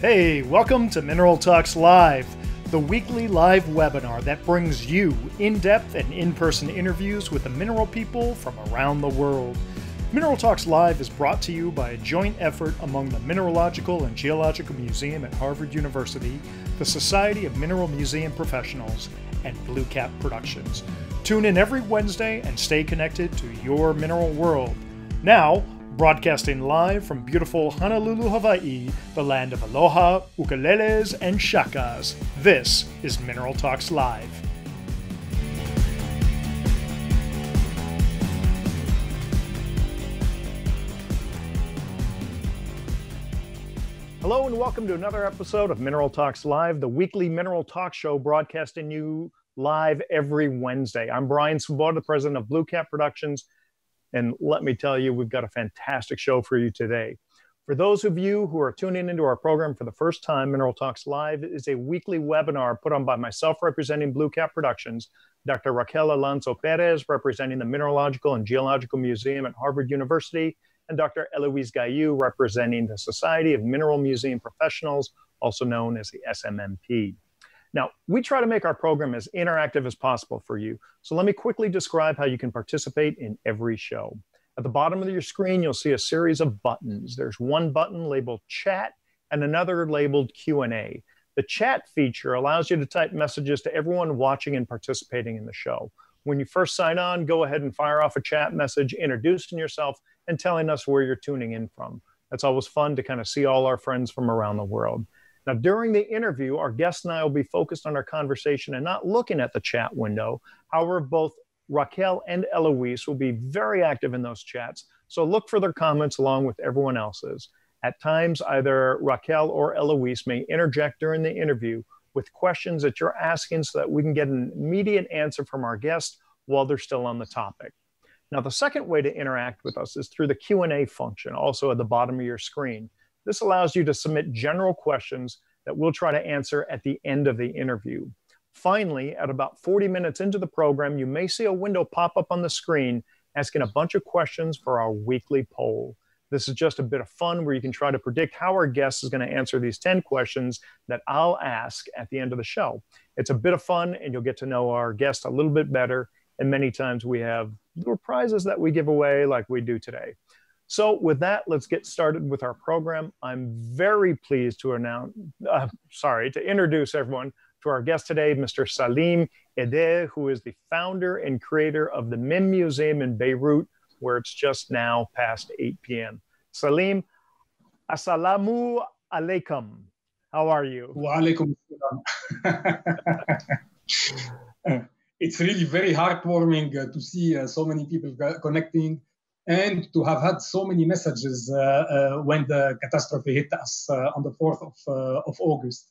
Hey, welcome to Mineral Talks Live, the weekly live webinar that brings you in-depth and in-person interviews with the mineral people from around the world. Mineral Talks Live is brought to you by a joint effort among the Mineralogical and Geological Museum at Harvard University, the Society of Mineral Museum Professionals, and Blue Cap Productions. Tune in every Wednesday and stay connected to your mineral world. Now, broadcasting live from beautiful Honolulu, Hawaii, the land of aloha, ukuleles, and shakas, this is Mineral Talks Live. Hello and welcome to another episode of Mineral Talks Live, the weekly mineral talk show broadcasting you live every Wednesday. I'm Brian Swoboda, the president of Blue Cap Productions. And let me tell you, we've got a fantastic show for you today. For those of you who are tuning into our program for the first time, Mineral Talks Live is a weekly webinar put on by myself representing Blue Cap Productions, Dr. Raquel Alonso Perez representing the Mineralogical and Geological Museum at Harvard University, and Dr. Eloise Gaillou representing the Society of Mineral Museum Professionals, also known as the SMMP. Now, we try to make our program as interactive as possible for you. So let me quickly describe how you can participate in every show. At the bottom of your screen, you'll see a series of buttons. There's one button labeled Chat and another labeled Q&A. The chat feature allows you to type messages to everyone watching and participating in the show. When you first sign on, go ahead and fire off a chat message, introducing yourself and telling us where you're tuning in from. That's always fun to kind of see all our friends from around the world. Now, during the interview, our guest and I will be focused on our conversation and not looking at the chat window. However, both Raquel and Eloise will be very active in those chats, so look for their comments along with everyone else's. At times, either Raquel or Eloise may interject during the interview with questions that you're asking so that we can get an immediate answer from our guest while they're still on the topic. Now, the second way to interact with us is through the Q&A function, also at the bottom of your screen. This allows you to submit general questions that we'll try to answer at the end of the interview. Finally, at about 40 minutes into the program, you may see a window pop up on the screen asking a bunch of questions for our weekly poll. This is just a bit of fun where you can try to predict how our guest is going to answer these 10 questions that I'll ask at the end of the show. It's a bit of fun and you'll get to know our guest a little bit better. And many times we have little prizes that we give away like we do today. So with that, let's get started with our program. I'm very pleased to introduce everyone to our guest today, Mr. Salim Eddé, who is the founder and creator of the Mim Museum in Beirut, where it's just now past 8 p.m. Salim, assalamu alaikum. How are you? Wa alaikum assalam. It's really very heartwarming to see so many people connecting and to have had so many messages when the catastrophe hit us on the 4th of August.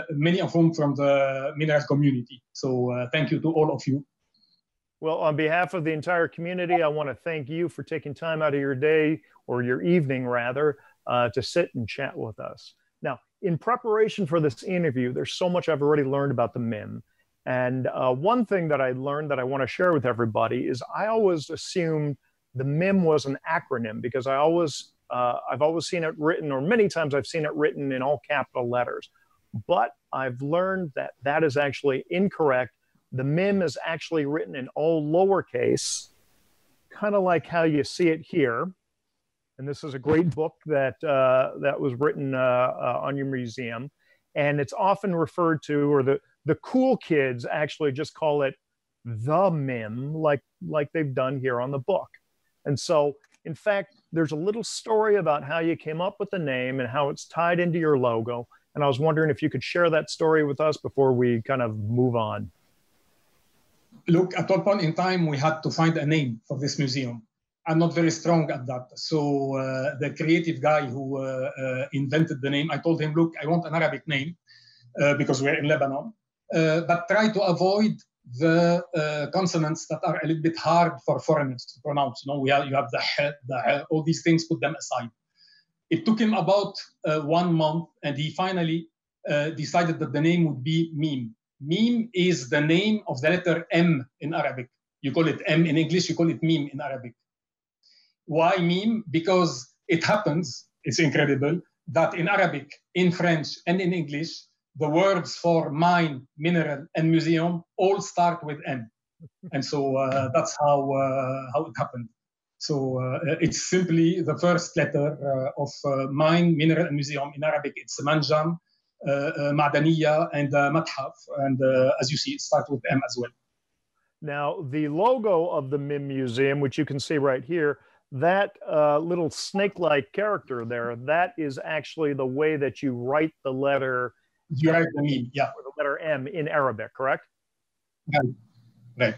Many of them from the mineral community. So thank you to all of you. Well, on behalf of the entire community, I want to thank you for taking time out of your day, or your evening rather, to sit and chat with us. Now, in preparation for this interview, there's so much I've already learned about the MIM. And one thing that I learned that I want to share with everybody is I always assumed the MIM was an acronym because I've always seen it written, or many times I've seen it written in all capital letters. But I've learned that that is actually incorrect. The MIM is actually written in all lowercase, kind of like how you see it here. And this is a great book that was written on your museum. And it's often referred to, or the cool kids actually just call it the MIM, like they've done here on the book. And so, in fact, there's a little story about how you came up with the name and how it's tied into your logo. And I was wondering if you could share that story with us before we kind of move on. Look, at one point in time, we had to find a name for this museum. I'm not very strong at that. So the creative guy who invented the name, I told him, look, I want an Arabic name because we're in Lebanon, but try to avoid the consonants that are a little bit hard for foreigners to pronounce. You know, you have the all these things, put them aside. It took him about 1 month, and he finally decided that the name would be Mim. Mim is the name of the letter M in Arabic. You call it M in English, you call it Mim in Arabic. Why Mim? Because it happens, it's incredible, that in Arabic, in French, and in English, the words for mine, mineral, and museum all start with M. And so that's how it happened. So it's simply the first letter of mine, mineral, and museum. In Arabic, it's manjam, ma'daniya, and mathaf. And as you see, it starts with M as well. Now, the logo of the Mim Museum, which you can see right here, that little snake-like character there, that is actually the way that you write the letter. You write the Mim, yeah. Or the letter M in Arabic, correct? Right. Right.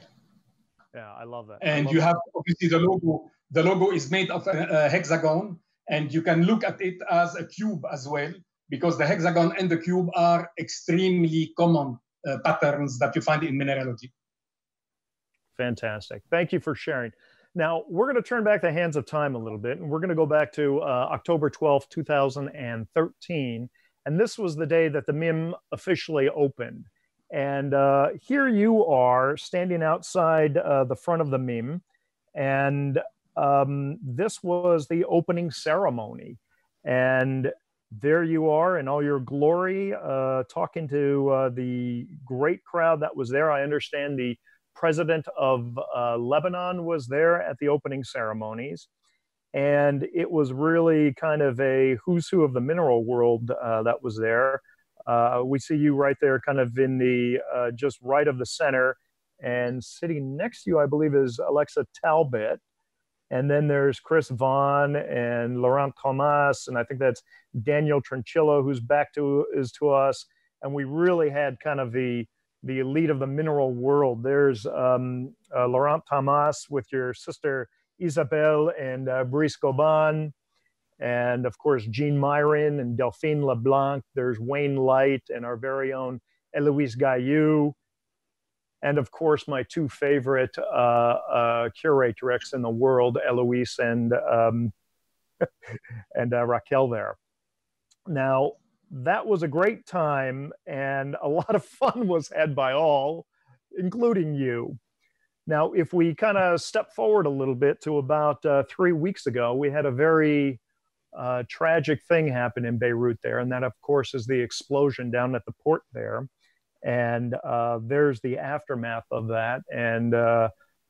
Yeah, I love that. And you have obviously the logo. The logo is made of a hexagon, and you can look at it as a cube as well, because the hexagon and the cube are extremely common patterns that you find in mineralogy. Fantastic. Thank you for sharing. Now, we're going to turn back the hands of time a little bit, and we're going to go back to October 12th, 2013. And this was the day that the Mim officially opened. And here you are standing outside the front of the Mim. And this was the opening ceremony. And there you are in all your glory, talking to the great crowd that was there. I understand the president of Lebanon was there at the opening ceremonies. And it was really kind of a who's who of the mineral world that was there. We see you right there kind of in the just right of the center, and sitting next to you, I believe, is Alexa Talbot. And then there's Chris Vaughn and Laurent Thomas, and I think that's Daniel Tranchillo, who's back to us. And we really had kind of the elite of the mineral world. There's Laurent Thomas with your sister Isabelle and Brice Goban, and of course Jean Myron and Delphine LeBlanc. There's Wayne Light and our very own Eloise Gaillou, and of course my two favorite curatrix in the world, Eloise and Raquel there. Now, that was a great time, and a lot of fun was had by all, including you. Now, if we kind of step forward a little bit to about 3 weeks ago, we had a very tragic thing happen in Beirut there. And that, of course, is the explosion down at the port there. And there's the aftermath of that, and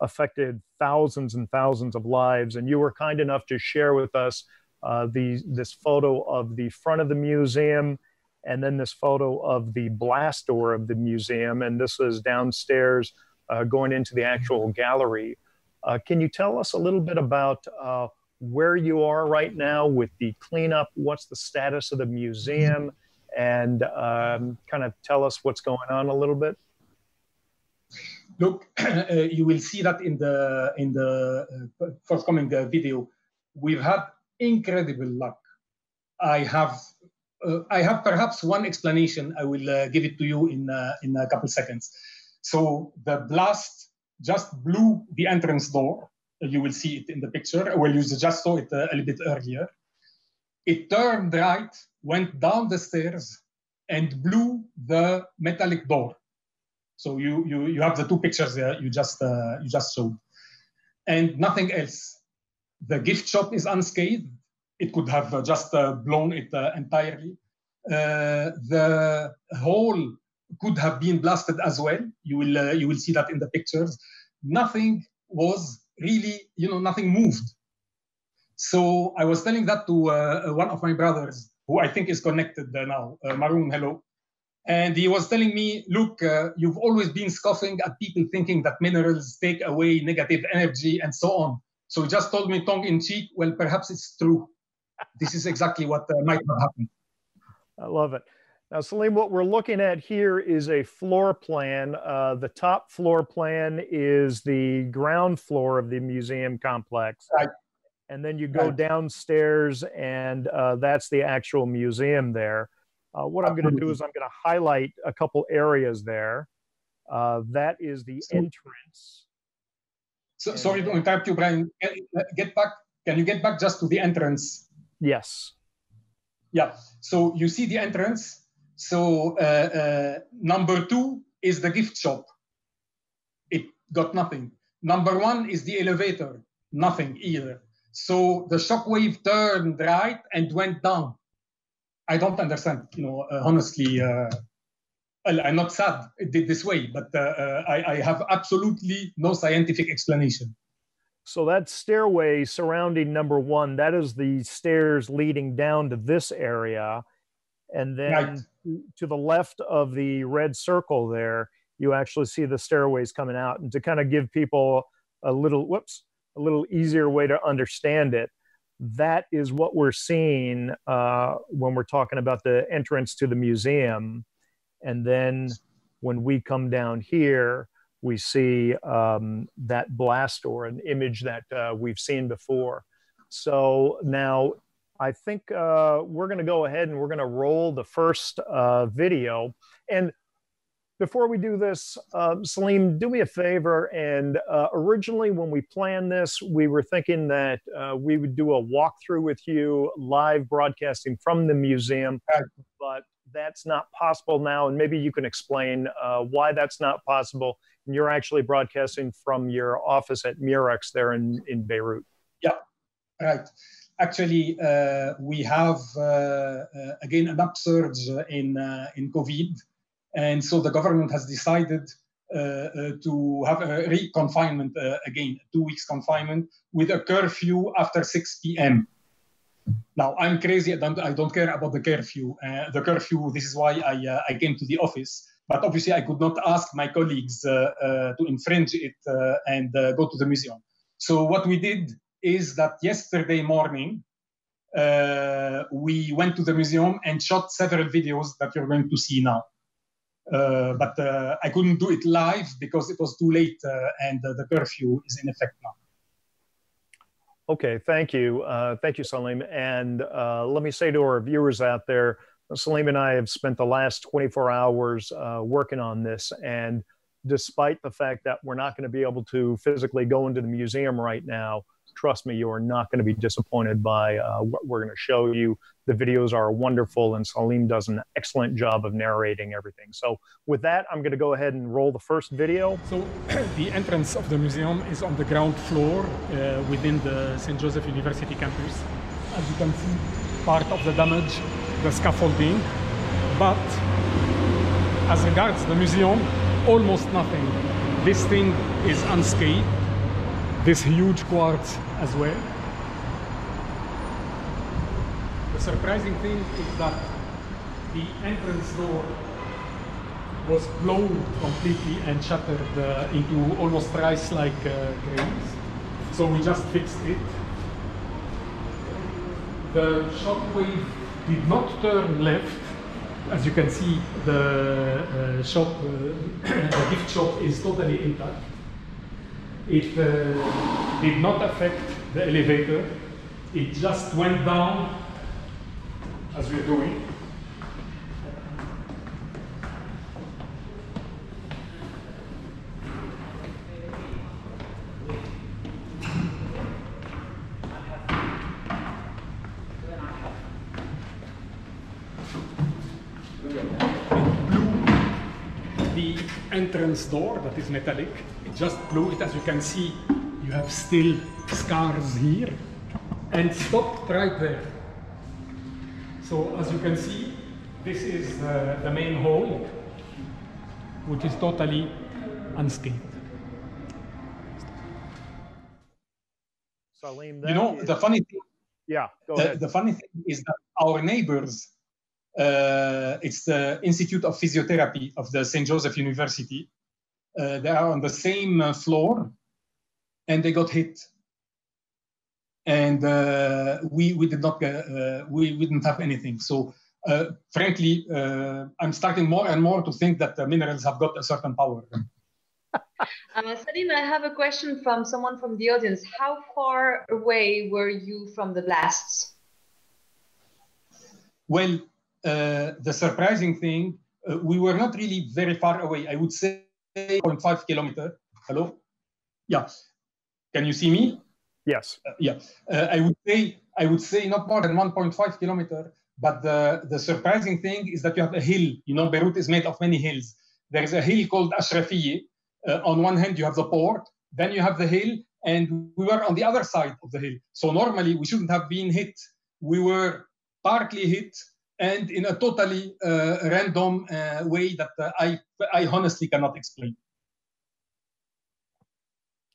affected thousands and thousands of lives. And you were kind enough to share with us this photo of the front of the museum, and then this photo of the blast door of the museum. And this was downstairs going into the actual gallery. Can you tell us a little bit about where you are right now with the cleanup? What's the status of the museum? And kind of tell us what's going on a little bit. Look, you will see that in the forthcoming video. We've had incredible luck. I have perhaps one explanation. I will give it to you in a couple seconds. So the blast just blew the entrance door. You will see it in the picture. Well, you just saw it a little bit earlier. It turned right, went down the stairs, and blew the metallic door. So you have the two pictures there you just showed, and nothing else. The gift shop is unscathed. It could have just blown it entirely. The hole could have been blasted as well. You will see that in the pictures. Nothing was really, nothing moved. So I was telling that to one of my brothers, who I think is connected now, Maroon, hello. And he was telling me, look, you've always been scoffing at people thinking that minerals take away negative energy and so on. So he just told me tongue in cheek, well, perhaps it's true. This is exactly what might have happened. I love it. Now, Salim, what we're looking at here is a floor plan. The top floor plan is the ground floor of the museum complex. Right. And then you go downstairs, and that's the actual museum there. What I'm going to do is I'm going to highlight a couple areas there. That is the entrance. So, sorry to interrupt you, Brian. Get back. Can you get back just to the entrance? Yes. Yeah. So you see the entrance. So number 2 is the gift shop. It got nothing. Number 1 is the elevator. Nothing either. So the shockwave turned right and went down. I don't understand, honestly. Well, I'm not sad it did this way, but I have absolutely no scientific explanation. So that stairway surrounding number one, that is the stairs leading down to this area. And then Right. to the left of the red circle there, you actually see the stairways coming out. And to kind of give people a little easier way to understand it, that is what we're seeing when we're talking about the entrance to the museum. And then when we come down here, we see that blast door, an image that we've seen before. So now I think we're going to go ahead and we're going to roll the first video. And before we do this, Salim, do me a favor. And originally when we planned this, we were thinking that we would do a walkthrough with you, live broadcasting from the museum, but that's not possible now. And maybe you can explain why that's not possible. And you're actually broadcasting from your office at Murex there in Beirut. Yeah, right. Actually, we have, again, an upsurge in COVID. And so the government has decided to have a re-confinement again, 2 weeks confinement with a curfew after 6 p.m. Now, I'm crazy. I don't care about the curfew. This is why I came to the office. But obviously, I could not ask my colleagues to infringe it and go to the museum. So what we did is that yesterday morning, we went to the museum and shot several videos that you're going to see now. But I couldn't do it live because it was too late and the curfew is in effect now. Okay, thank you. Thank you, Salim. And let me say to our viewers out there, Salim and I have spent the last 24 hours working on this. And despite the fact that we're not going to be able to physically go into the museum right now, trust me, you are not going to be disappointed by what we're going to show you. The videos are wonderful, and Salim does an excellent job of narrating everything. So with that, I'm going to go ahead and roll the first video. So the entrance of the museum is on the ground floor within the St. Joseph University campus. As you can see, part of the damage, the scaffolding, but as regards the museum, almost nothing. This thing is unscathed. This huge quartz as well. The surprising thing is that the entrance door was blown completely and shattered into almost rice-like grains. So we just fixed it. The shockwave did not turn left. As you can see, the the gift shop is totally intact. It did not affect the elevator. It just went down as we're doing. The entrance door that is metallic, it just blew it. As you can see, you have still scars here, and stopped right there. So as you can see, this is the main hall, which is totally unscathed. Salim, the funny thing. Yeah, go ahead. The funny thing is that our neighbors, it's the Institute of Physiotherapy of the St. Joseph University. They are on the same floor, and they got hit. And we did not we didn't have anything. So frankly, I'm starting more and more to think that the minerals have got a certain power. Salim, I have a question from someone from the audience. How far away were you from the blasts? Well, the surprising thing, we were not really very far away. I would say 0.5 kilometers. Hello? Yeah. Can you see me? Yes. Yeah. I would say not more than 1.5 kilometers. But the surprising thing is that you have a hill. You know, Beirut is made of many hills. There is a hill called Ashrafiyeh. On one hand, you have the port. Then you have the hill. And we were on the other side of the hill. So normally, we shouldn't have been hit. We were partly hit and in a totally random way that I honestly cannot explain.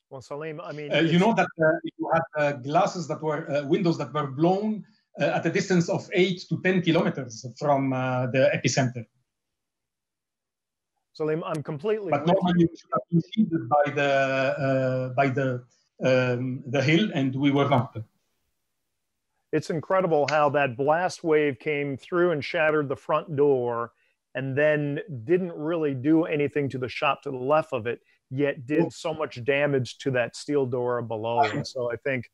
Well, Salim, I mean, you know that you had glasses that were windows that were blown at a distance of 8 to 10 kilometers from the epicenter. Salim, I'm completely. But normally we should have been shielded by the hill, and we were not. It's incredible how that blast wave came through and shattered the front door, and then didn't really do anything to the shop to the left of it, yet did so much damage to that steel door below. And so I think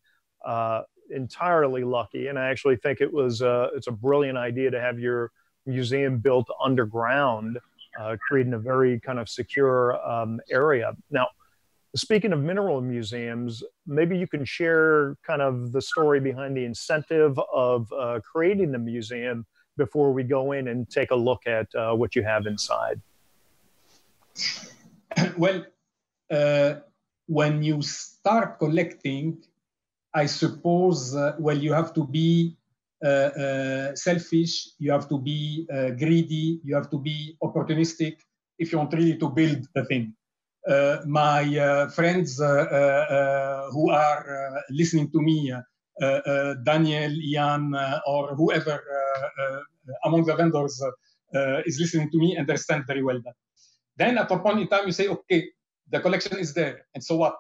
entirely lucky, and I actually think it's a brilliant idea to have your museum built underground, creating a very kind of secure area. Now, speaking of mineral museums, maybe you can share kind of the story behind the incentive of creating the museum before we go in and take a look at what you have inside. Well, when you start collecting, I suppose, well, you have to be selfish, you have to be greedy, you have to be opportunistic if you want really to build the thing. My friends who are listening to me, Daniel, Ian, or whoever among the vendors is listening to me, understand very well that. Then at a point in time, you say, okay, the collection is there, and so what?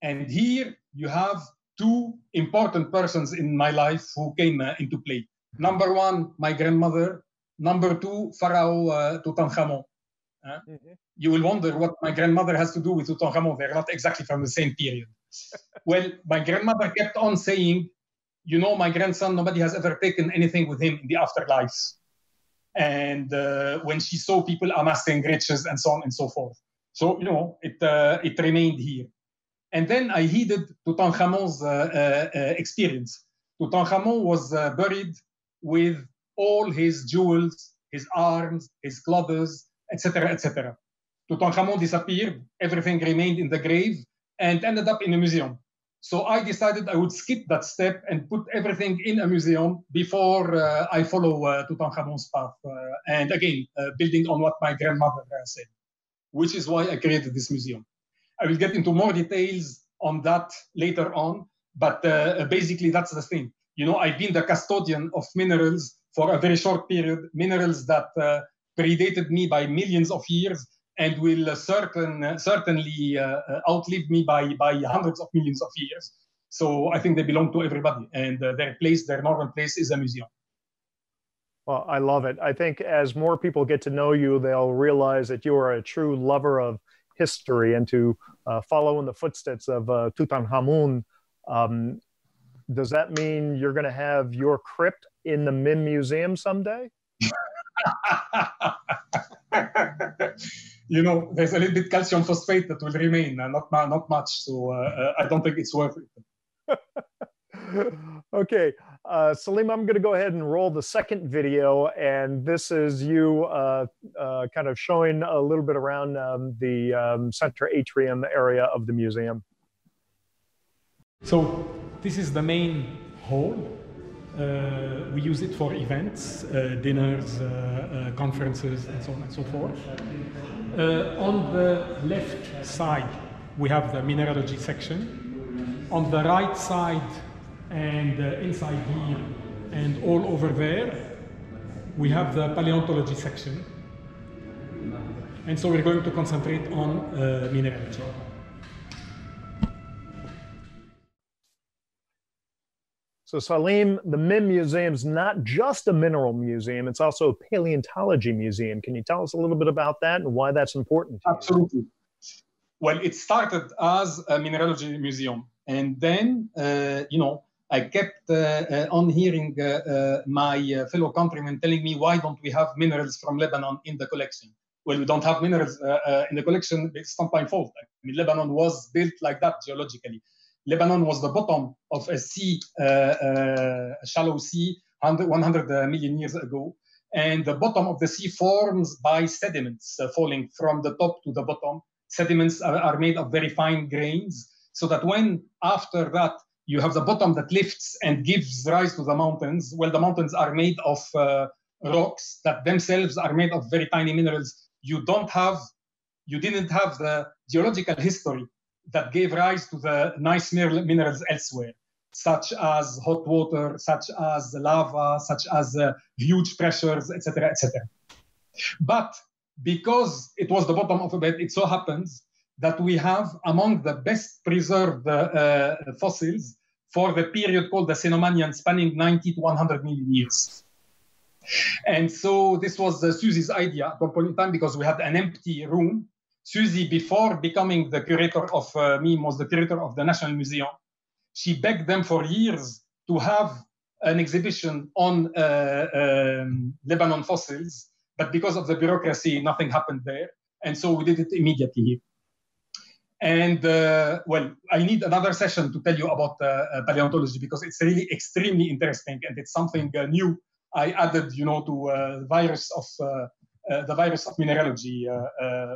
And here you have two important persons in my life who came into play. Number one, my grandmother. Number two, Pharaoh Tutankhamun. You will wonder what my grandmother has to do with Tutankhamun. They're not exactly from the same period. Well, my grandmother kept on saying, you know, my grandson, nobody has ever taken anything with him in the afterlife. And when she saw people amassing riches and so on and so forth. So, you know, it remained here. And then I heeded Tutankhamun's experience. Tutankhamun was buried with all his jewels, his arms, his clothes, etc., etc. Tutankhamun disappeared, everything remained in the grave, and ended up in a museum. So I decided I would skip that step and put everything in a museum before I follow Tutankhamun's path. And again, building on what my grandmother said, which is why I created this museum. I will get into more details on that later on, but basically that's the thing. You know, I've been the custodian of minerals for a very short period, minerals that predated me by millions of years and will certainly outlive me by hundreds of millions of years. So I think they belong to everybody, and their normal place is a museum. Well, I love it. I think as more people get to know you, they'll realize that you are a true lover of history, and to follow in the footsteps of Tutankhamun. Does that mean you're going to have your crypt in the Mim Museum someday? You know, there's a little bit calcium phosphate that will remain, not much. So I don't think it's worth it. Okay, Salim, I'm going to go ahead and roll the second video, and this is you kind of showing a little bit around the center atrium area of the museum. So this is the main hall. We use it for events, dinners, conferences, and so on and so forth. On the left side, we have the mineralogy section. On the right side, and inside here and all over there, we have the paleontology section. And so we're going to concentrate on mineralogy. So Salim, the Mim Museum is not just a mineral museum, it's also a paleontology museum. Can you tell us a little bit about that and why that's important to you? Absolutely. Well, it started as a mineralogy museum. And then, you know, I kept on hearing my fellow countrymen telling me, why don't we have minerals from Lebanon in the collection? Well, we don't have minerals in the collection. It's not my fault. I mean, Lebanon was built like that geologically. Lebanon was the bottom of a sea, a shallow sea, 100 million years ago. And the bottom of the sea forms by sediments falling from the top to the bottom. Sediments are made of very fine grains, so that when after that you have the bottom that lifts and gives rise to the mountains. Well, the mountains are made of rocks that themselves are made of very tiny minerals. You didn't have the geological history that gave rise to the nice minerals elsewhere, such as hot water, such as lava, such as huge pressures, etc., etc. But because it was the bottom of a bed, it so happens that we have among the best preserved fossils for the period called the Cenomanian, spanning 90 to 100 million years. And so this was Susie's idea at one point in time, because we had an empty room. Susie, before becoming the curator of Mim, was the curator of the National Museum. She begged them for years to have an exhibition on Lebanon fossils, but because of the bureaucracy, nothing happened there. And so we did it immediately here. And well, I need another session to tell you about paleontology, because it's really extremely interesting, and it's something new I added, to the virus of mineralogy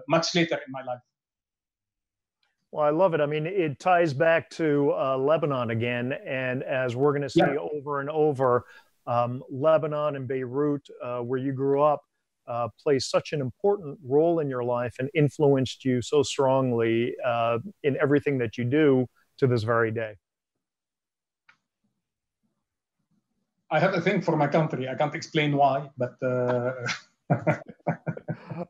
much later in my life. Well, I love it. I mean, it ties back to Lebanon again, and as we're going to say over and over, Lebanon and Beirut, where you grew up, plays such an important role in your life and influenced you so strongly in everything that you do to this very day. I have a thing for my country. I can't explain why, but...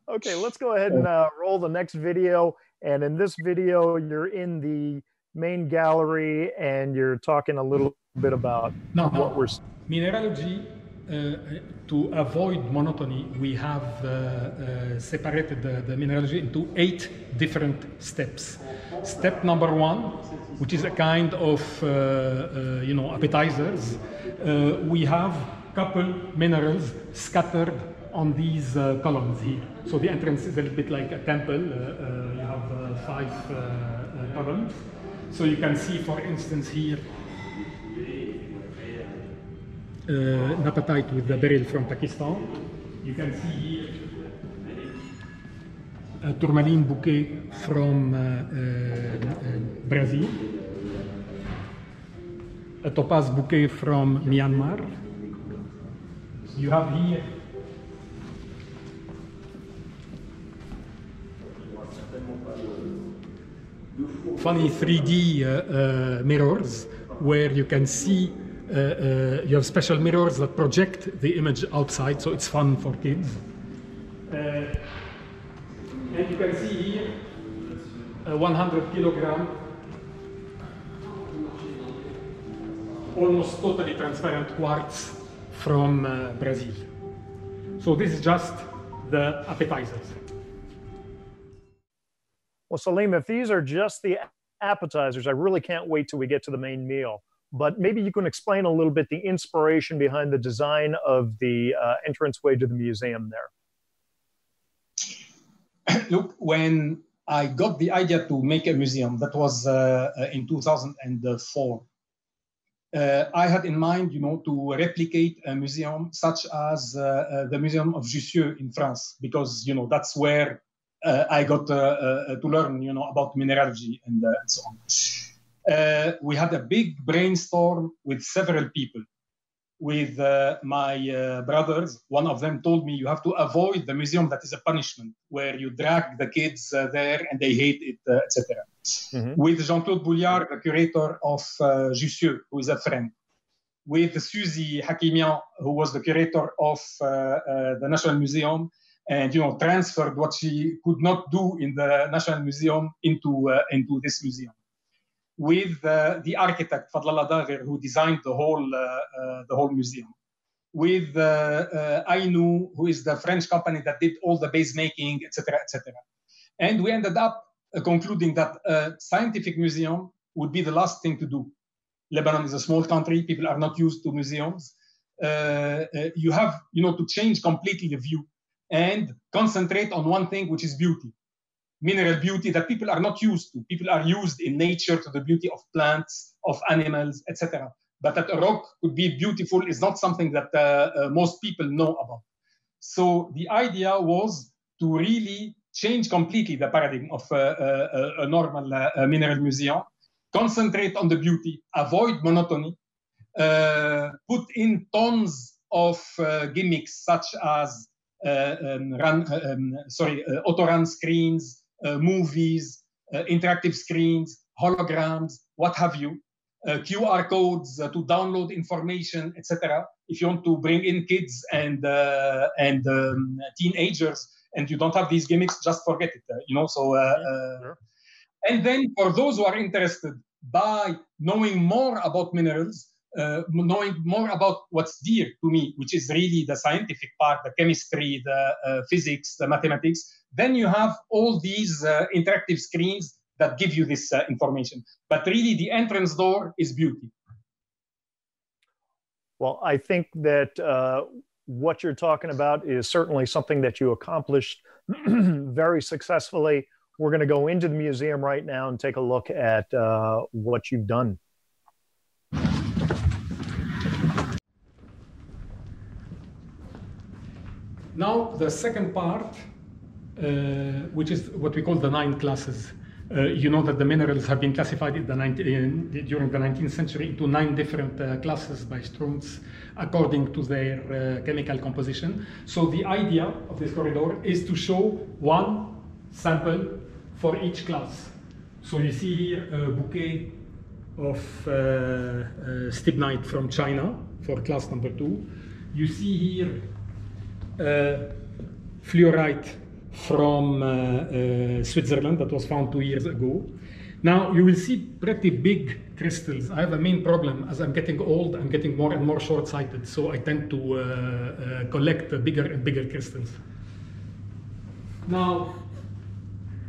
Okay, let's go ahead and roll the next video. And in this video, you're in the main gallery and you're talking a little bit about what we're... Mineralogy, to avoid monotony, we have separated the mineralogy into 8 different steps. Step number 1, which is a kind of, appetizers. We have couple minerals scattered on these columns here. So the entrance is a little bit like a temple. You have 5 columns. So you can see, for instance, here, napatite with the beryl from Pakistan. You can see here a tourmaline bouquet from Brazil, a topaz bouquet from Myanmar. You have here funny 3D mirrors where you can see you have special mirrors that project the image outside, so it's fun for kids. And you can see here a 100 kilogram, almost totally transparent quartz from Brazil. So this is just the appetizers. Well, Salim, if these are just the appetizers, I really can't wait till we get to the main meal. But maybe you can explain a little bit the inspiration behind the design of the entranceway to the museum there. Look, when I got the idea to make a museum, that was in 2004. I had in mind, to replicate a museum such as the Museum of Jussieu in France, because, that's where I got to learn, about mineralogy and so on. We had a big brainstorm with several people. With my brothers, one of them told me, you have to avoid the museum that is a punishment, where you drag the kids there and they hate it, etc. Mm-hmm. With Jean-Claude Bouliard, the curator of Jussieu, who is a friend. With Suzy Hakimian, who was the curator of the National Museum, and transferred what she could not do in the National Museum into this museum. With the architect Fadlallah Dagher, who designed the whole museum. With Ainu, who is the French company that did all the base making, etc., etc. And we ended up concluding that a scientific museum would be the last thing to do. Lebanon is a small country; people are not used to museums. You have, to change completely the view and concentrate on one thing, which is beauty. Mineral beauty that people are not used to. People are used in nature to the beauty of plants, of animals, etc. But that a rock could be beautiful is not something that most people know about. So the idea was to really change completely the paradigm of a normal mineral museum, concentrate on the beauty, avoid monotony, put in tons of gimmicks such as auto-run screens, movies, interactive screens, holograms, what have you, QR codes to download information, etc. If you want to bring in kids and teenagers, and you don't have these gimmicks, just forget it. Sure. And then for those who are interested by knowing more about minerals, knowing more about what's dear to me, which is really the scientific part, the chemistry, the physics, the mathematics, then you have all these interactive screens that give you this information. But really, the entrance door is beauty. Well, I think that what you're talking about is certainly something that you accomplished very successfully. We're going to go into the museum right now and take a look at what you've done. Now, the second part, which is what we call the 9 classes. You know that the minerals have been classified in during the 19th century into 9 different classes by Strunz according to their chemical composition. So the idea of this corridor is to show one sample for each class. So you see here a bouquet of stibnite from China for class number 2. You see here fluorite from Switzerland that was found 2 years ago. Now you will see pretty big crystals. I have a main problem. As I'm getting old, I'm getting more and more short-sighted, so I tend to collect bigger and bigger crystals. Now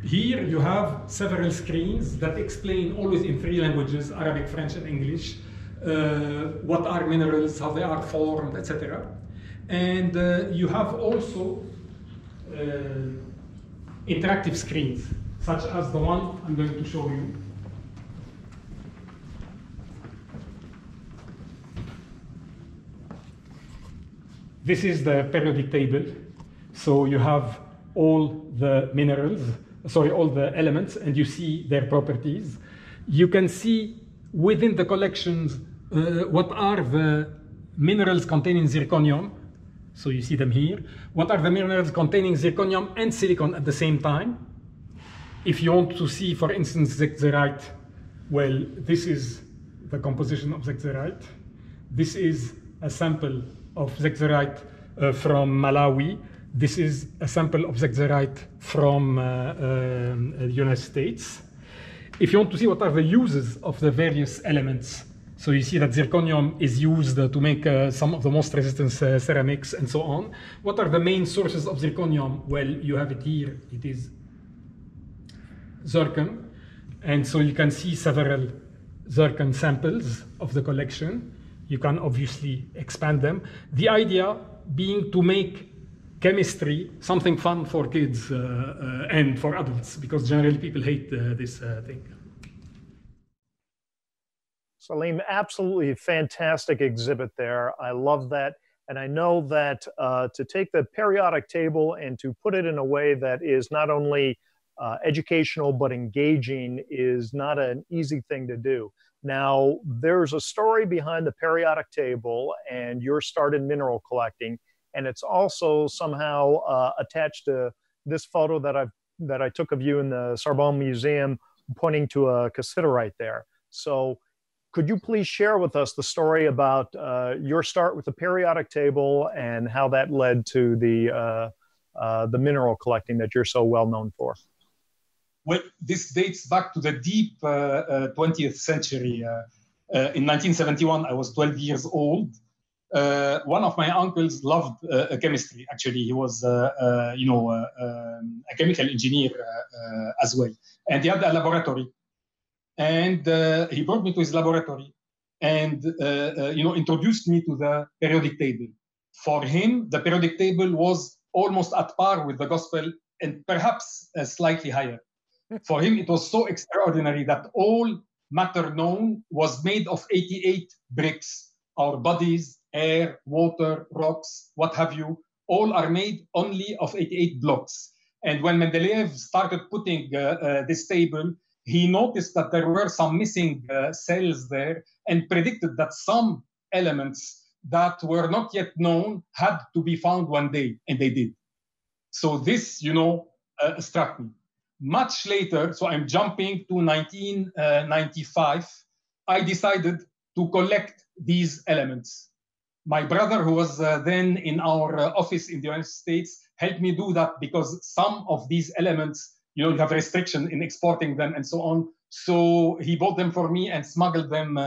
here you have several screens that explain, always in 3 languages, Arabic, French, and English, what are minerals, how they are formed, etc. And you have also interactive screens, such as the one I'm going to show you. This is the periodic table. So you have all the minerals, all the elements, and you see their properties. You can see within the collections what are the minerals containing zirconium. So you see them here. What are the minerals containing zirconium and silicon at the same time? If you want to see, for instance, zeczerite, well, this is the composition of zeczerite. This is a sample of zeczerite from Malawi. This is a sample of zeczerite from the United States. If you want to see what are the uses of the various elements, so you see that zirconium is used to make some of the most resistant ceramics and so on. What are the main sources of zirconium? Well, you have it here. It is zircon. And so you can see several zircon samples of the collection. You can obviously expand them. The idea being to make chemistry something fun for kids and for adults, because generally people hate this thing. Salim, absolutely fantastic exhibit there. I love that. And I know that to take the periodic table and to put it in a way that is not only educational but engaging is not an easy thing to do. Now, there's a story behind the periodic table and your start in mineral collecting, and it's also somehow attached to this photo that I took of you in the Sorbonne Museum, pointing to a cassiterite there. So could you please share with us the story about your start with the periodic table and how that led to the mineral collecting that you're so well known for? Well, this dates back to the deep 20th century. In 1971, I was 12 years old. One of my uncles loved chemistry. Actually, he was, a chemical engineer as well, and he had a laboratory. And he brought me to his laboratory and introduced me to the periodic table. For him, the periodic table was almost at par with the gospel and perhaps slightly higher. For him, it was so extraordinary that all matter known was made of 88 bricks. Our bodies, air, water, rocks, what have you, all are made only of 88 blocks. And when Mendeleev started putting this table, he noticed that there were some missing cells there and predicted that some elements that were not yet known had to be found one day, and they did. So this, struck me. Much later, so I'm jumping to 1995, I decided to collect these elements. My brother, who was then in our office in the United States, helped me do that because some of these elements, you have restriction in exporting them and so on. So he bought them for me and smuggled them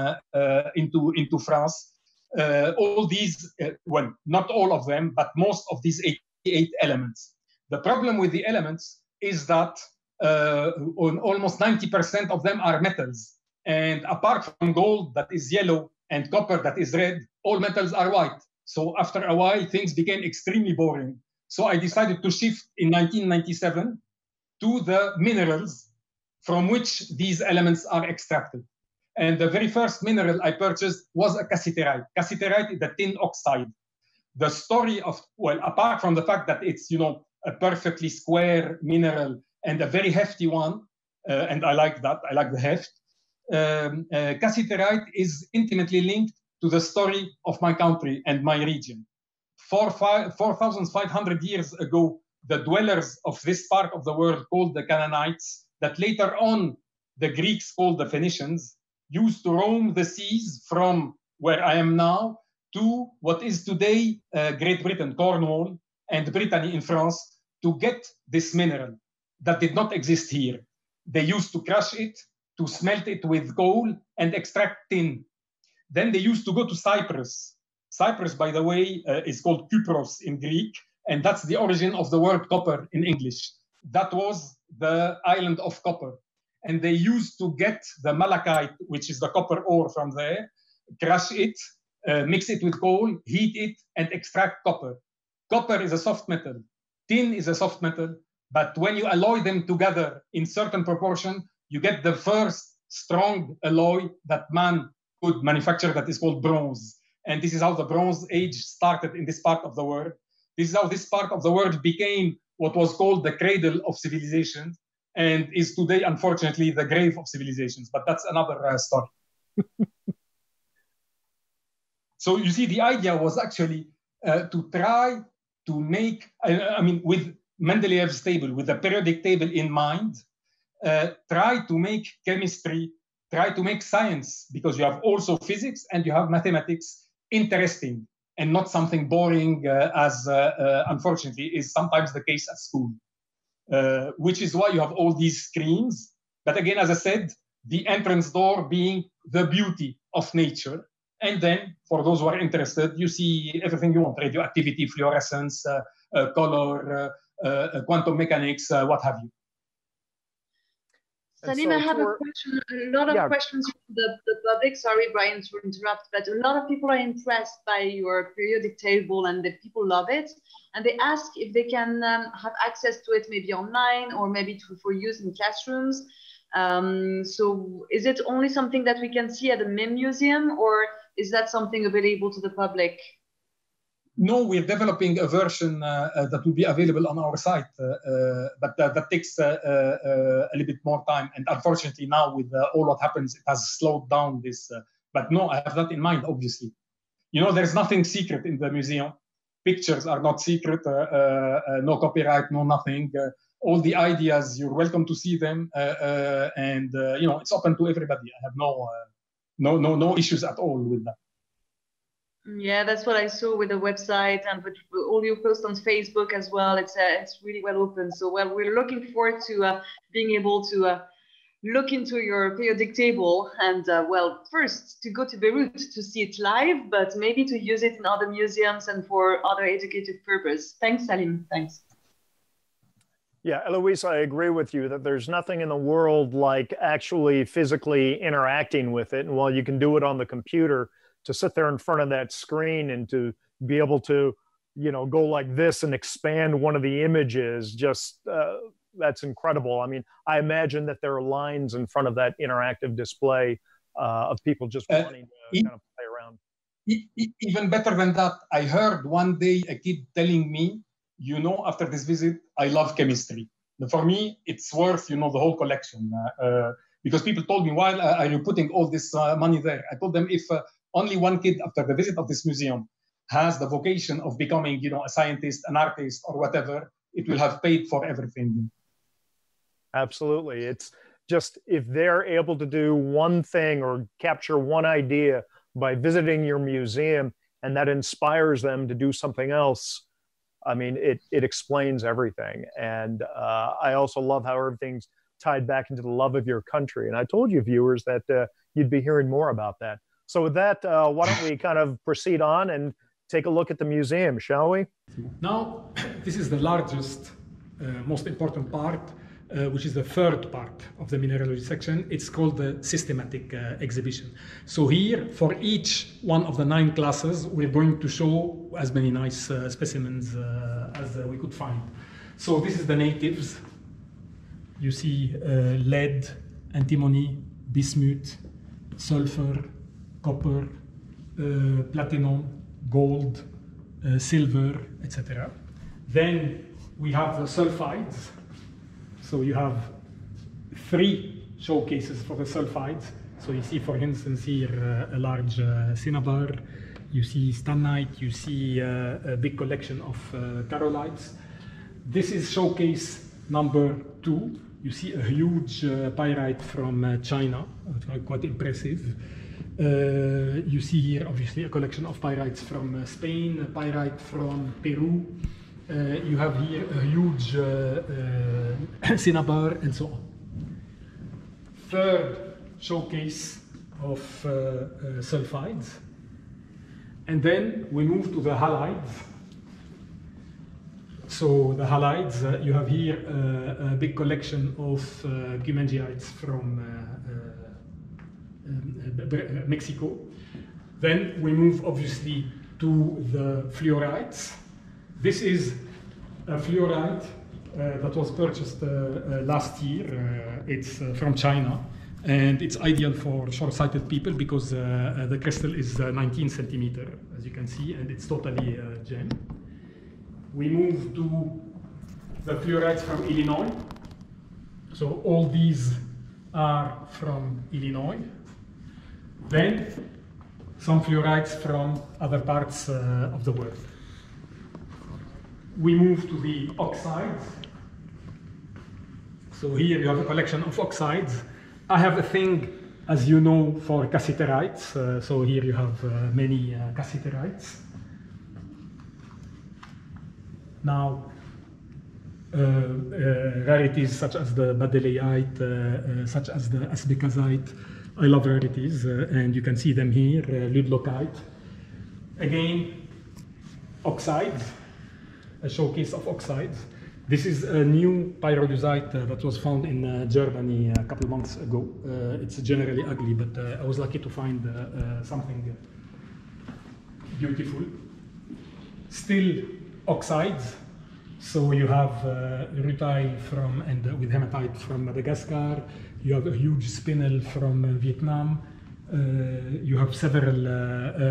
into France. All these, well, not all of them, but most of these 88 elements. The problem with the elements is that almost 90% of them are metals. And apart from gold that is yellow and copper that is red, all metals are white. So after a while, things became extremely boring. So I decided to shift in 1997 to the minerals from which these elements are extracted. And the very first mineral I purchased was a cassiterite. Cassiterite is the tin oxide. The story of, well, apart from the fact that it's, a perfectly square mineral and a very hefty one, and I like that, I like the heft, cassiterite is intimately linked to the story of my country and my region. 4,500 years ago, the dwellers of this part of the world called the Canaanites, that later on the Greeks called the Phoenicians, used to roam the seas from where I am now to what is today Great Britain, Cornwall, and Brittany in France, to get this mineral that did not exist here. They used to crush it, to smelt it with coal and extract tin. Then they used to go to Cyprus. Cyprus, by the way, is called Kypros in Greek, and that's the origin of the word copper in English. That was the island of copper. And they used to get the malachite, which is the copper ore from there, crush it, mix it with coal, heat it, and extract copper. Copper is a soft metal. Tin is a soft metal. But when you alloy them together in certain proportion, you get the first strong alloy that man could manufacture that is called bronze. And this is how the Bronze Age started in this part of the world. This is how this part of the world became what was called the cradle of civilization and is today, unfortunately, the grave of civilizations. But that's another story. So you see, the idea was actually to try to make, with Mendeleev's table, with the periodic table in mind, try to make chemistry, try to make science, because you have also physics and you have mathematics, interesting and not something boring as unfortunately is sometimes the case at school, which is why you have all these screens. But again, as I said, the entrance door being the beauty of nature. And then for those who are interested, you see everything you want, radioactivity, fluorescence, color, quantum mechanics, what have you. Salim, I have a question. A lot of questions from the public. Sorry, Brian, to interrupt, but a lot of people are impressed by your periodic table and the people love it. And they ask if they can have access to it maybe online or maybe for use in classrooms. So is it only something that we can see at the Mim Museum, or is that something available to the public? No, we're developing a version that will be available on our site, but that takes a little bit more time. And unfortunately, now with all what happens, it has slowed down this. But no, I have that in mind, obviously. There's nothing secret in the museum. Pictures are not secret, no copyright, no nothing. All the ideas, you're welcome to see them. And it's open to everybody. I have no issues at all with that. Yeah, that's what I saw with the website and with all your posts on Facebook as well. It's really well open. So, well, we're looking forward to being able to look into your periodic table and, well, first to go to Beirut to see it live, but maybe to use it in other museums and for other educative purpose. Thanks, Salim. Thanks. Yeah, Eloise, I agree with you that there's nothing in the world like actually physically interacting with it. And while you can do it on the computer, to sit there in front of that screen and to be able to, go like this and expand one of the images, just that's incredible. I mean, I imagine that there are lines in front of that interactive display of people just wanting to kind of play around. Even better than that, I heard one day a kid telling me, after this visit, I love chemistry. For me, it's worth, the whole collection. Because people told me, why are you putting all this money there? I told them, if only one kid after the visit of this museum has the vocation of becoming, a scientist, an artist, or whatever, it will have paid for everything. Absolutely. It's just, if they're able to do one thing or capture one idea by visiting your museum, and that inspires them to do something else, I mean, it explains everything. And I also love how everything's tied back into the love of your country. And I told you, viewers, that you'd be hearing more about that. So with that, why don't we kind of proceed on and take a look at the museum, shall we? Now, this is the largest, most important part, which is the third part of the mineralogy section. It's called the systematic exhibition. So here, for each one of the 9 classes, we're going to show as many nice specimens as we could find. So this is the natives. You see lead, antimony, bismuth, sulfur, copper, platinum, gold, silver, etc. Then we have the sulfides. So you have 3 showcases for the sulfides. So you see, for instance, here a large cinnabar, you see stannite, you see a big collection of carolites. This is showcase number 2. You see a huge pyrite from China, quite impressive. You see here, obviously, a collection of pyrites from Spain, a pyrite from Peru. You have here a huge cinnabar, and so on. Third showcase of sulfides. And then we move to the halides. So the halides, you have here a big collection of Guimangeites from Mexico. Then we move, obviously, to the fluorites. This is a fluorite that was purchased last year. It's from China, and it's ideal for short-sighted people because the crystal is 19 centimeter, as you can see, and it's totally gem. We move to the fluorites from Illinois. So all these are from Illinois. Then some fluorites from other parts of the world. We move to the oxides. So here you have a collection of oxides. I have a thing, as you know, for cassiterite. So here you have many cassiterite. Now, rarities such as the badeleite, such as the asbecasite. I love rarities, and you can see them here, ludlockite. Again, oxides, a showcase of oxides. This is a new pyrolusite that was found in Germany a couple of months ago. It's generally ugly, but I was lucky to find something beautiful. Still oxides. So you have rutile from, and with hematite from Madagascar. You have a huge spinel from Vietnam. You have several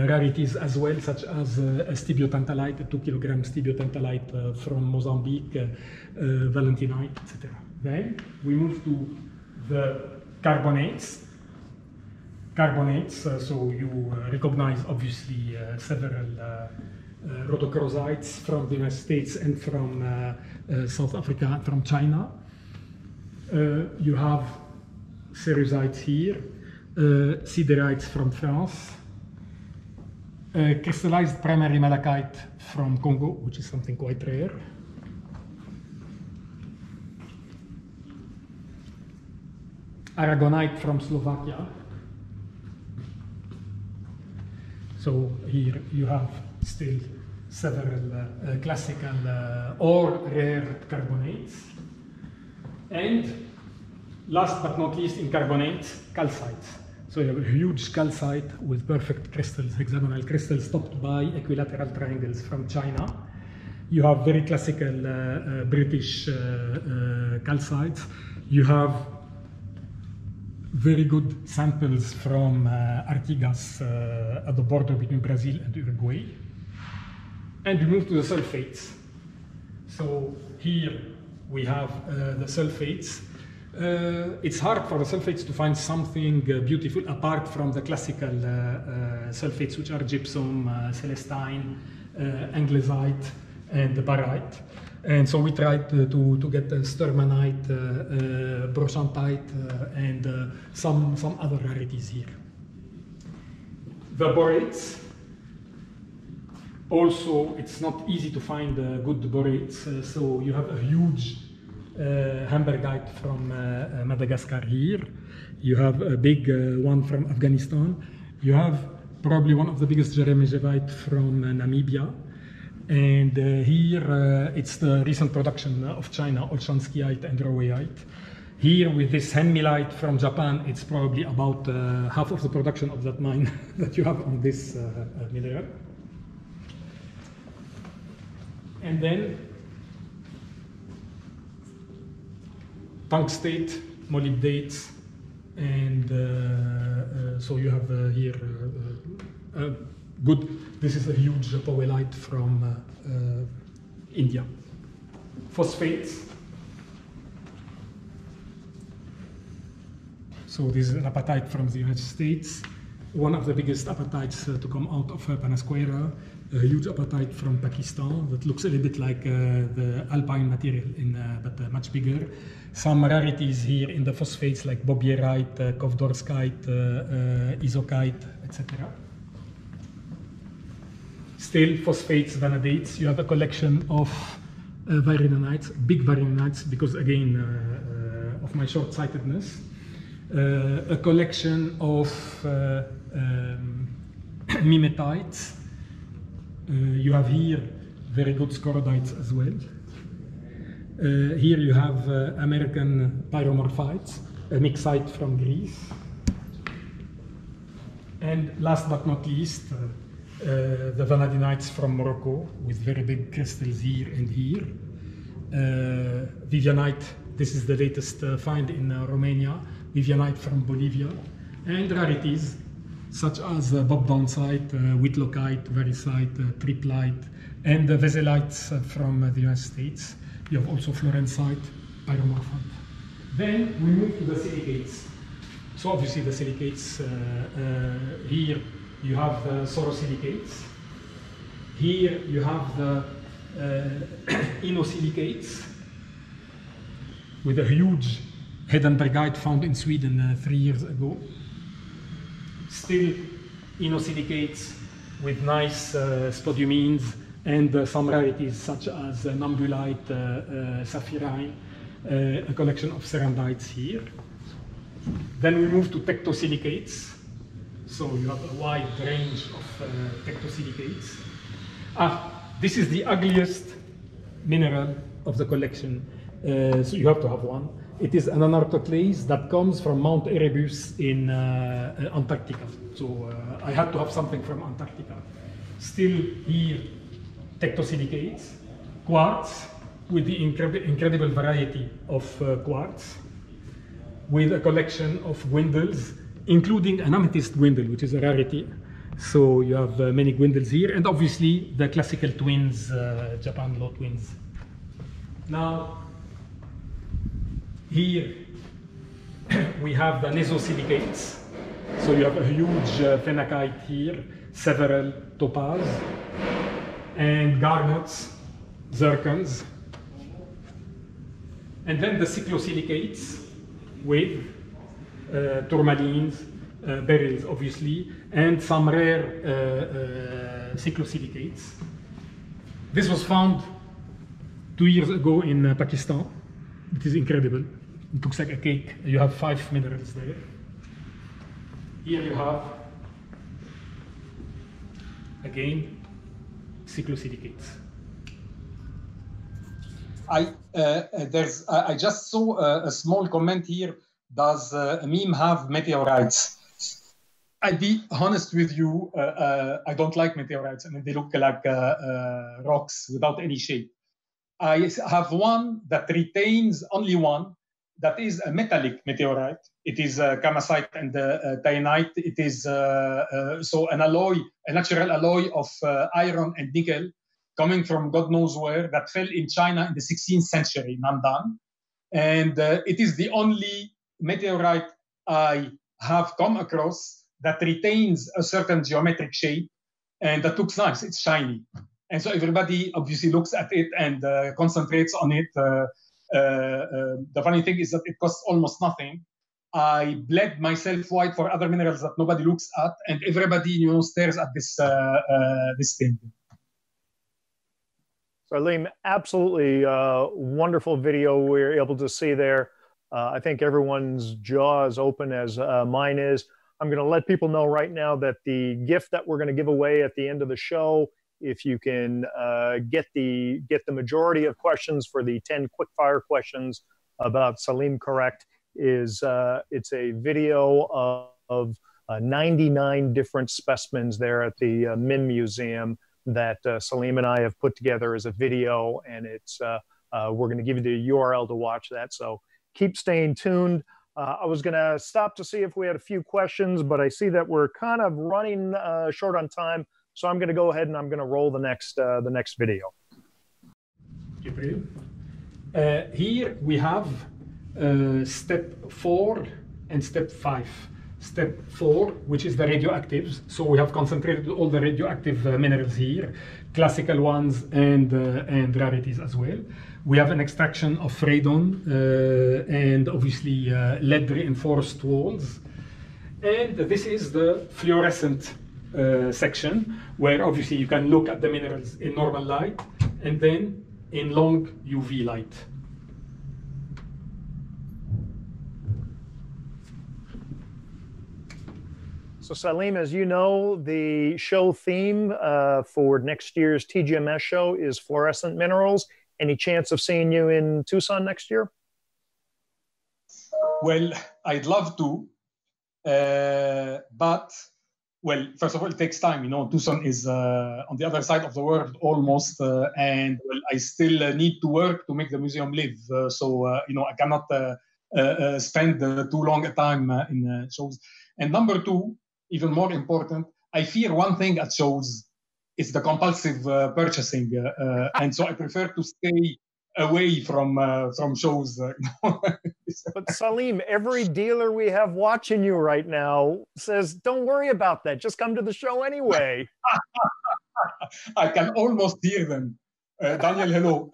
rarities as well, such as a stibiotantalite, a 2 kilogram stibiotantalite from Mozambique, valentinite, etc. Then we move to the carbonates. So you recognize, obviously, several rhodochrosites from the United States and from South Africa and from China. You have cerusites here, siderites from France, crystallized primary malachite from Congo, which is something quite rare. Aragonite from Slovakia. So here you have still several classical or rare carbonates. And last but not least in carbonates, calcites. So you have a huge calcite with perfect crystals, hexagonal crystals topped by equilateral triangles from China. You have very classical British calcites. You have very good samples from Artigas at the border between Brazil and Uruguay. And we move to the sulfates. So here we have the sulfates. It's hard for the sulfates to find something beautiful apart from the classical sulfates, which are gypsum, celestine, anglesite, and barite. And so we tried to get sturmanite, brochantite, and some other rarities here. The borates. Also, it's not easy to find good borates. So you have a huge hamburgite from Madagascar here. You have a big one from Afghanistan. You have probably one of the biggest jeremejevite from Namibia. And here it's the recent production of China, Olshanskyite and Roweite. Here with this henmilite from Japan, it's probably about half of the production of that mine that you have on this mineral. And then tungstate, molybdates, and so you have here good. This is a huge powellite from India. Phosphates. So this is an apatite from the United States. One of the biggest apatites to come out of Panasqueira. A huge apatite from Pakistan that looks a little bit like the alpine material, but much bigger. Some rarities here in the phosphates like bobierite, kovdorskite, isokite, etc. Still phosphates, vanadates. You have a collection of varinanites, big varinanites, because again of my short-sightedness. A collection of mimetites. You have here very good scorodites as well. Here you have American pyromorphites, a mixite from Greece. And last but not least, the vanadinites from Morocco with very big crystals here and here. Vivianite, this is the latest find in Romania. Vivianite from Bolivia. And rarities such as bobdownsite, whitlockite, varicite, triplite, and the veselites from the United States. You have also florensite, pyromorphite. Then we move to the silicates. So obviously the silicates, here you have the sorosilicates. Here you have the inosilicates with a huge Hedenbergite found in Sweden 3 years ago. Still inosilicates with nice spodumines and some rarities such as numbulite, saphirine, a collection of cerandites here. Then we move to tectosilicates. So you have a wide range of tectosilicates. This is the ugliest mineral of the collection, so you have to have one. It is an anartoclase that comes from Mount Erebus in Antarctica. So I had to have something from Antarctica. Still here, tectosilicates, quartz with the incredible variety of quartz, with a collection of gwindles, including an amethyst gwindle, which is a rarity. So you have many gwindles here, and obviously the classical twins, Japan law twins. Now, here we have the nesosilicates. So you have a huge phenakite here, several topaz, and garnets, zircons. And then the cyclosilicates with tourmalines, beryls obviously, and some rare cyclosilicates. This was found 2 years ago in Pakistan. It is incredible. It looks like a cake. You have 5 minerals there. Here you have, again, cyclosilicates. I just saw a small comment here. Does Mim have meteorites? I'll be honest with you, I don't like meteorites. I mean, they look like rocks without any shape. I have one that retains only one, that is a metallic meteorite. It is kamacite and taenite. It is so an alloy, a natural alloy of iron and nickel, coming from God knows where, that fell in China in the 16th century, Nandan. And it is the only meteorite I have come across that retains a certain geometric shape, and that looks nice. It's shiny. And so everybody obviously looks at it and concentrates on it. The funny thing is that it costs almost nothing. I bled myself white for other minerals that nobody looks at, and everybody, stares at this thing. Salim, absolutely wonderful video we were able to see there. I think everyone's jaw is open as mine is. I'm going to let people know right now that the gift that we're going to give away at the end of the show, if you can get the majority of questions for the 10 quickfire questions about Salim correct, is it's a video of 99 different specimens there at the Mim Museum that Salim and I have put together as a video, and it's we're going to give you the URL to watch that. So keep staying tuned. I was going to stop to see if we had a few questions, but I see that we're kind of running short on time. So I'm going to go ahead and I'm going to roll the next video. Here we have step 4 and step 5. Step 4, which is the radioactives. So we have concentrated all the radioactive minerals here, classical ones and rarities as well. We have an extraction of radon and obviously lead reinforced walls. And this is the fluorescent section, where obviously you can look at the minerals in normal light and then in long UV light. So Salim, as you know, the show theme for next year's TGMS show is fluorescent minerals. Any chance of seeing you in Tucson next year? Well, I'd love to, but, well, first of all, it takes time. Tucson is on the other side of the world almost, and well, I still need to work to make the museum live. So, I cannot spend too long a time in shows. And number two, even more important, I fear one thing at shows is the compulsive purchasing, and so I prefer to stay away from shows. But Salim, every dealer we have watching you right now says, "Don't worry about that. Just come to the show anyway." I can almost hear them. Daniel, hello.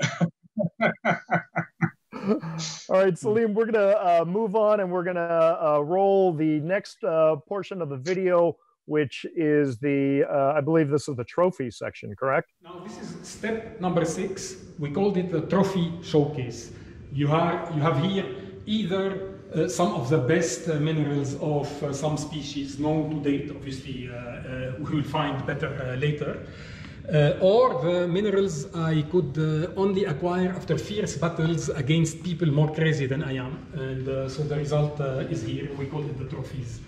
All right, Salim, we're going to move on, and we're going to roll the next portion of the video, which is the, I believe this is the trophy section, correct? Now, this is step number 6. We called it the trophy showcase. You have here either some of the best minerals of some species known to date, obviously we will find better later, or the minerals I could only acquire after fierce battles against people more crazy than I am. And so the result is here. We call it the trophies.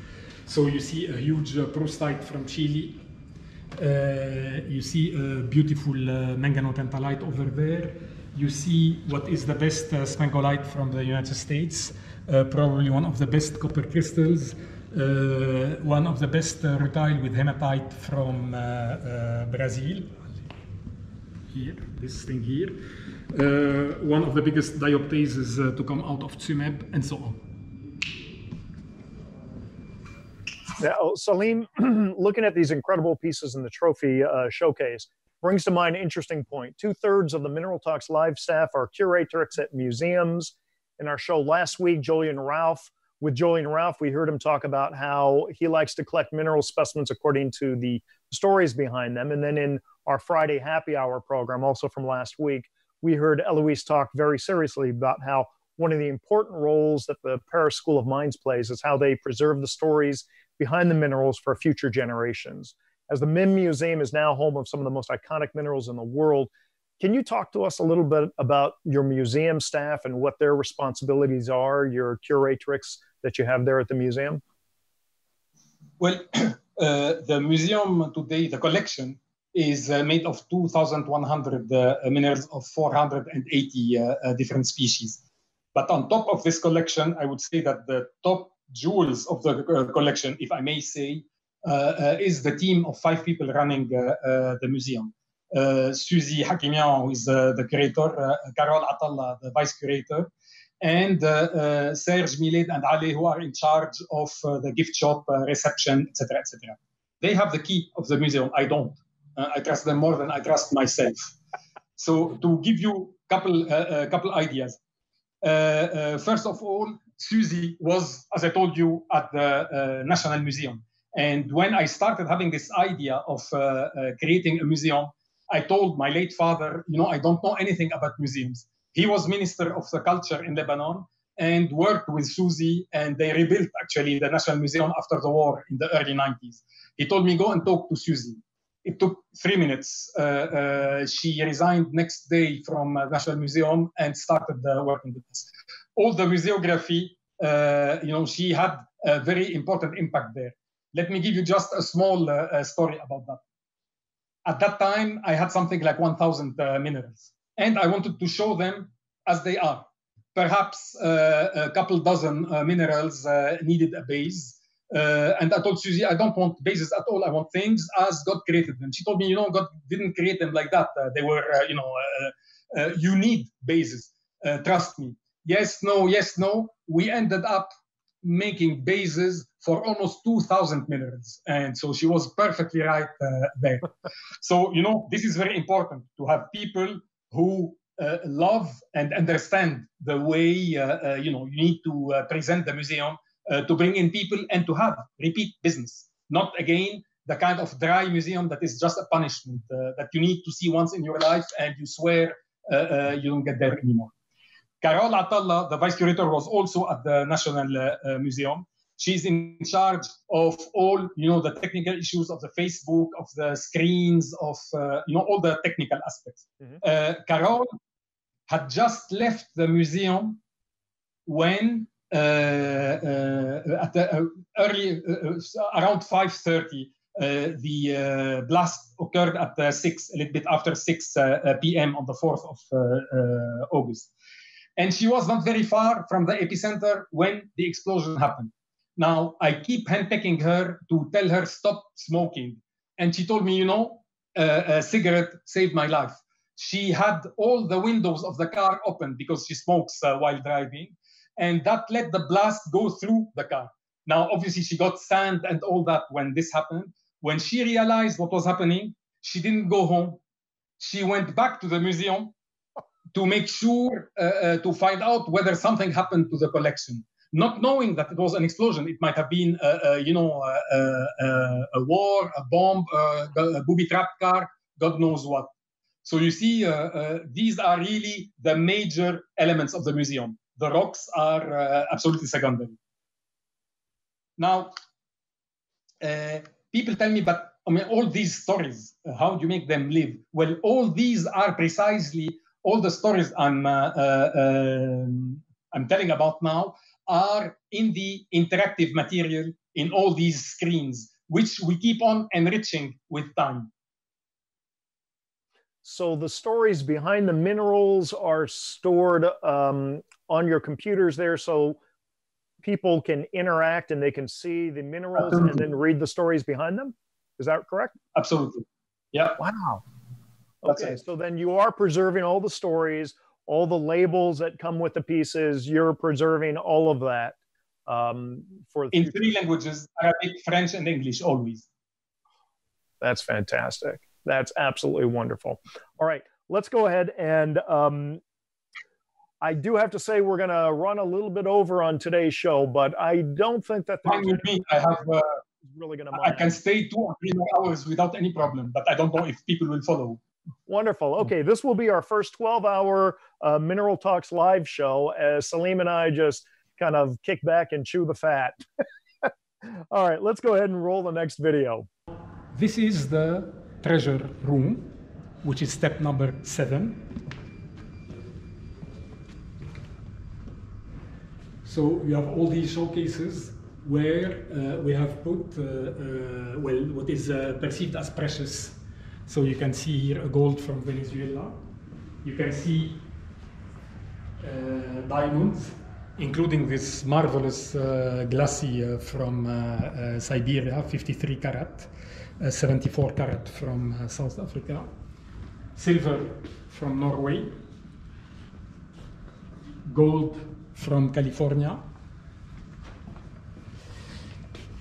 So you see a huge proustite from Chile. You see a beautiful manganotantalite over there. You see what is the best spangolite from the United States, probably one of the best copper crystals, one of the best rutile with hematite from Brazil. Here, this thing here. One of the biggest dioptases to come out of Tsumeb, and so on. Now, Salim, looking at these incredible pieces in the trophy showcase brings to mind an interesting point. 2/3 of the Mineral Talks live staff are curatorics at museums. In our show last week, with Julian Ralph, we heard him talk about how he likes to collect mineral specimens according to the stories behind them. And then in our Friday happy hour program, also from last week, we heard Eloise talk very seriously about how one of the important roles that the Paris School of Mines plays is how they preserve the stories behind the minerals for future generations. As the Mim Museum is now home of some of the most iconic minerals in the world, can you talk to us a little bit about your museum staff and what their responsibilities are, your curatorics that you have there at the museum? Well, the museum today, the collection, is made of 2,100 minerals of 480 different species. But on top of this collection, I would say that the top jewels of the collection, if I may say, is the team of 5 people running the museum. Suzy Hakimian, who is the curator, Carol Atalla, the vice curator, and Serge, Milad, and Ali, who are in charge of the gift shop, reception, etc., etc. They have the key of the museum. I don't. I trust them more than I trust myself. So to give you a couple ideas. First of all, Susie was, as I told you, at the National Museum. And when I started having this idea of creating a museum, I told my late father, I don't know anything about museums. He was Minister of the Culture in Lebanon and worked with Susie, and they rebuilt actually the National Museum after the war in the early 90s. He told me, go and talk to Susie. It took 3 minutes. She resigned next day from National Museum and started working with us. All the museography, she had a very important impact there. Let me give you just a small story about that. At that time, I had something like 1,000 minerals, and I wanted to show them as they are. Perhaps a couple dozen minerals needed a base. And I told Susie, I don't want bases at all. I want things as God created them. She told me, God didn't create them like that. They were, you need bases. Trust me. Yes, no, yes, no. We ended up making bases for almost 2,000 minerals. And so she was perfectly right there. So, this is very important to have people who love and understand the way, you need to present the museum, to bring in people and to have repeat business. Not, again, the kind of dry museum that is just a punishment that you need to see once in your life and you swear you don't get there anymore. Carol Atalla, the vice curator, was also at the National Museum. She's in charge of all, the technical issues of the Facebook, of the screens, of, all the technical aspects. Mm-hmm. Carol had just left the museum when at the early, around 5:30, the blast occurred at 6, a little bit after 6 p.m. on the 4th of August. And she was not very far from the epicenter when the explosion happened. Now, I keep handpicking her to tell her stop smoking. And she told me, a cigarette saved my life. She had all the windows of the car open because she smokes while driving. And that let the blast go through the car. Now, obviously, she got sand and all that when this happened. When she realized what was happening, she didn't go home. She went back to the museum to make sure, to find out whether something happened to the collection. Not knowing that it was an explosion. It might have been, a war, a bomb, a booby-trapped car, God knows what. So you see, these are really the major elements of the museum. The rocks are absolutely secondary. Now, people tell me, but all these stories, how do you make them live? Well, all these are precisely, all the stories I'm telling about now are in the interactive material in all these screens, which we keep on enriching with time. So the stories behind the minerals are stored on your computers there, so people can interact and they can see the minerals. Absolutely. And then read the stories behind them. Is that correct? Absolutely. Yeah. Wow. Okay, so then you are preserving all the stories, all the labels that come with the pieces. You're preserving all of that for in 3 languages: Arabic, French, and English, always. That's fantastic. That's absolutely wonderful. All right, let's go ahead and I do have to say we're going to run a little bit over on today's show, but I don't think that fine with me. I have really going to. I can stay 2 or 3 more hours without any problem, but I don't know if people will follow. Wonderful. Okay, this will be our first 12-hour Mineral Talks live show as Salim and I just kind of kick back and chew the fat. All right, let's go ahead and roll the next video. This is the treasure room, which is step number 7. So you have all these showcases where we have put what is perceived as precious. So you can see here a gold from Venezuela. You can see diamonds, including this marvelous glacis from Siberia, 53 karat, 74 karat from South Africa, silver from Norway, gold from California,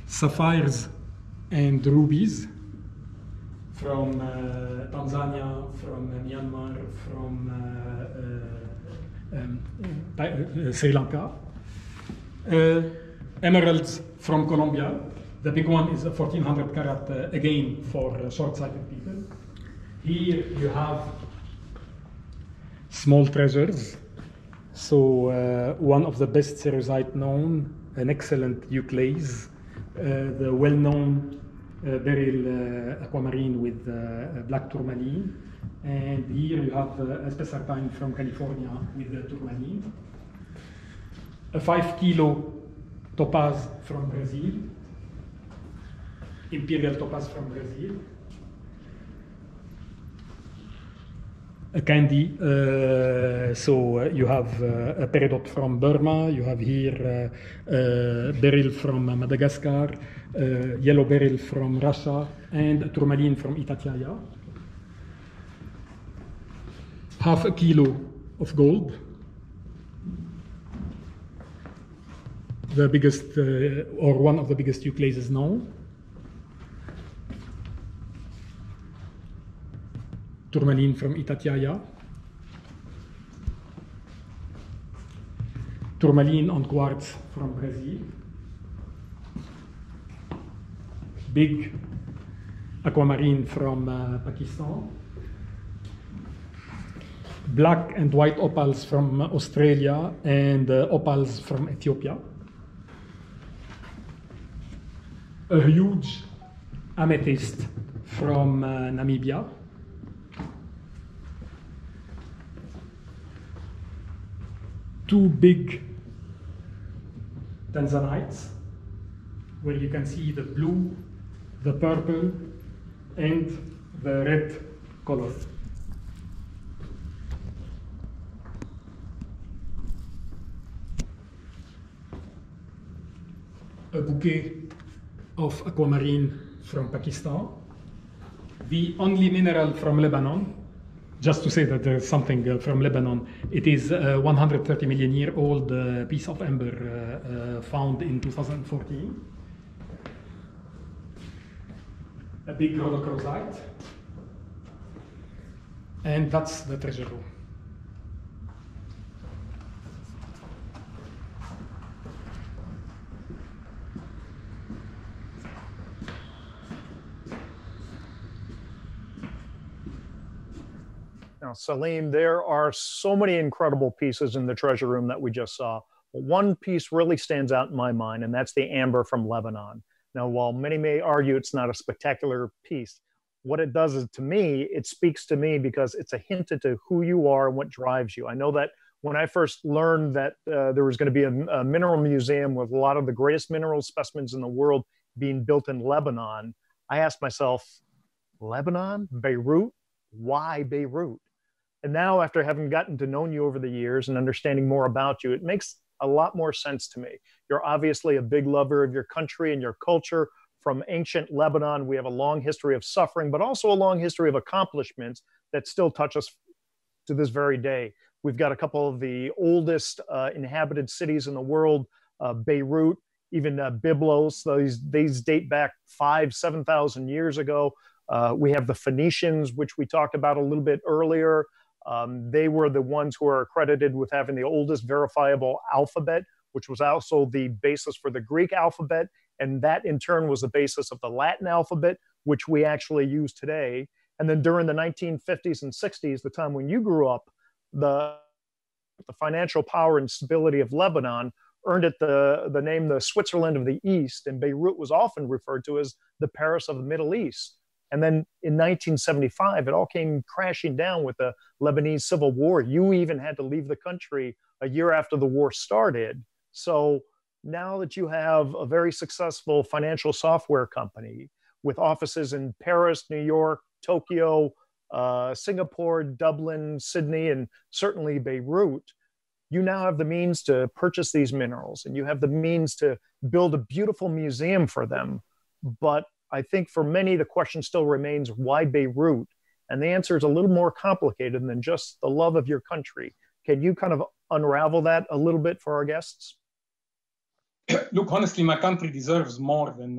sapphires and rubies from Tanzania, from Myanmar, from Sri Lanka, emeralds from Colombia. The big one is a 1400 carat, again for short-sighted people. Here you have small treasures. So one of the best cerussite known, an excellent euclase, the well-known beryl aquamarine with black tourmaline. And here you have a spessartine from California with the tourmaline. A 5 kilo topaz from Brazil. Imperial topaz from Brazil. A candy, so you have a peridot from Burma, you have here beryl from Madagascar, yellow beryl from Russia, and tourmaline from Itatiaia. Half a kilo of gold, the biggest, or one of the biggest euclases known. Tourmaline from Itatiaia. Tourmaline on quartz from Brazil. Big aquamarine from Pakistan. Black and white opals from Australia and opals from Ethiopia. A huge amethyst from Namibia. Two big tanzanites, where you can see the blue, the purple, and the red color. A bouquet of aquamarine from Pakistan. The only mineral from Lebanon. Just to say that there's something from Lebanon. It is a 130 million year old piece of amber found in 2014. A big rhodochrosite. And that's the treasure room. Now, Salim, there are so many incredible pieces in the treasure room that we just saw. But one piece really stands out in my mind, and that's the amber from Lebanon. Now, while many may argue it's not a spectacular piece, what it does is, to me, it speaks to me because it's a hint into who you are and what drives you. I know that when I first learned that there was going to be a mineral museum with a lot of the greatest mineral specimens in the world being built in Lebanon, I asked myself, Lebanon? Beirut? Why Beirut? And now, after having gotten to know you over the years and understanding more about you, it makes a lot more sense to me. You're obviously a big lover of your country and your culture. From ancient Lebanon, we have a long history of suffering, but also a long history of accomplishments that still touch us to this very day. We've got a couple of the oldest inhabited cities in the world, Beirut, even Byblos. These date back 7,000 years ago. We have the Phoenicians, which we talked about a little bit earlier. They were the ones who are accredited with having the oldest verifiable alphabet, which was also the basis for the Greek alphabet. And that in turn was the basis of the Latin alphabet, which we actually use today. And then during the 1950s and 60s, the time when you grew up, the financial power and stability of Lebanon earned it the name the Switzerland of the East. And Beirut was often referred to as the Paris of the Middle East. And then in 1975, it all came crashing down with the Lebanese Civil War. You even had to leave the country a year after the war started. So now that you have a very successful financial software company with offices in Paris, New York, Tokyo, Singapore, Dublin, Sydney, and certainly Beirut, you now have the means to purchase these minerals, and you have the means to build a beautiful museum for them. But I think for many, the question still remains, why Beirut? And the answer is a little more complicated than just the love of your country. Can you kind of unravel that a little bit for our guests? Look, honestly, my country deserves more than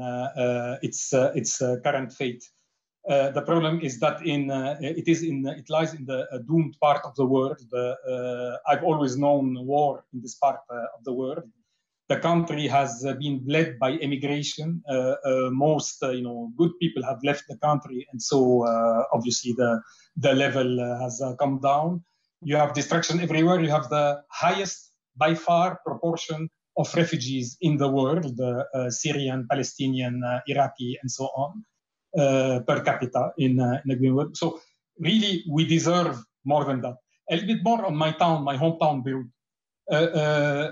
its current fate. The problem is that it lies in the doomed part of the world. I've always known war in this part of the world. The country has been bled by immigration. Most good people have left the country, and so obviously the level has come down. You have destruction everywhere. You have the highest by far proportion of refugees in the world, Syrian, Palestinian, Iraqi, and so on, per capita in the green world. So really, we deserve more than that. A little bit more on my town, my hometown, Beirut.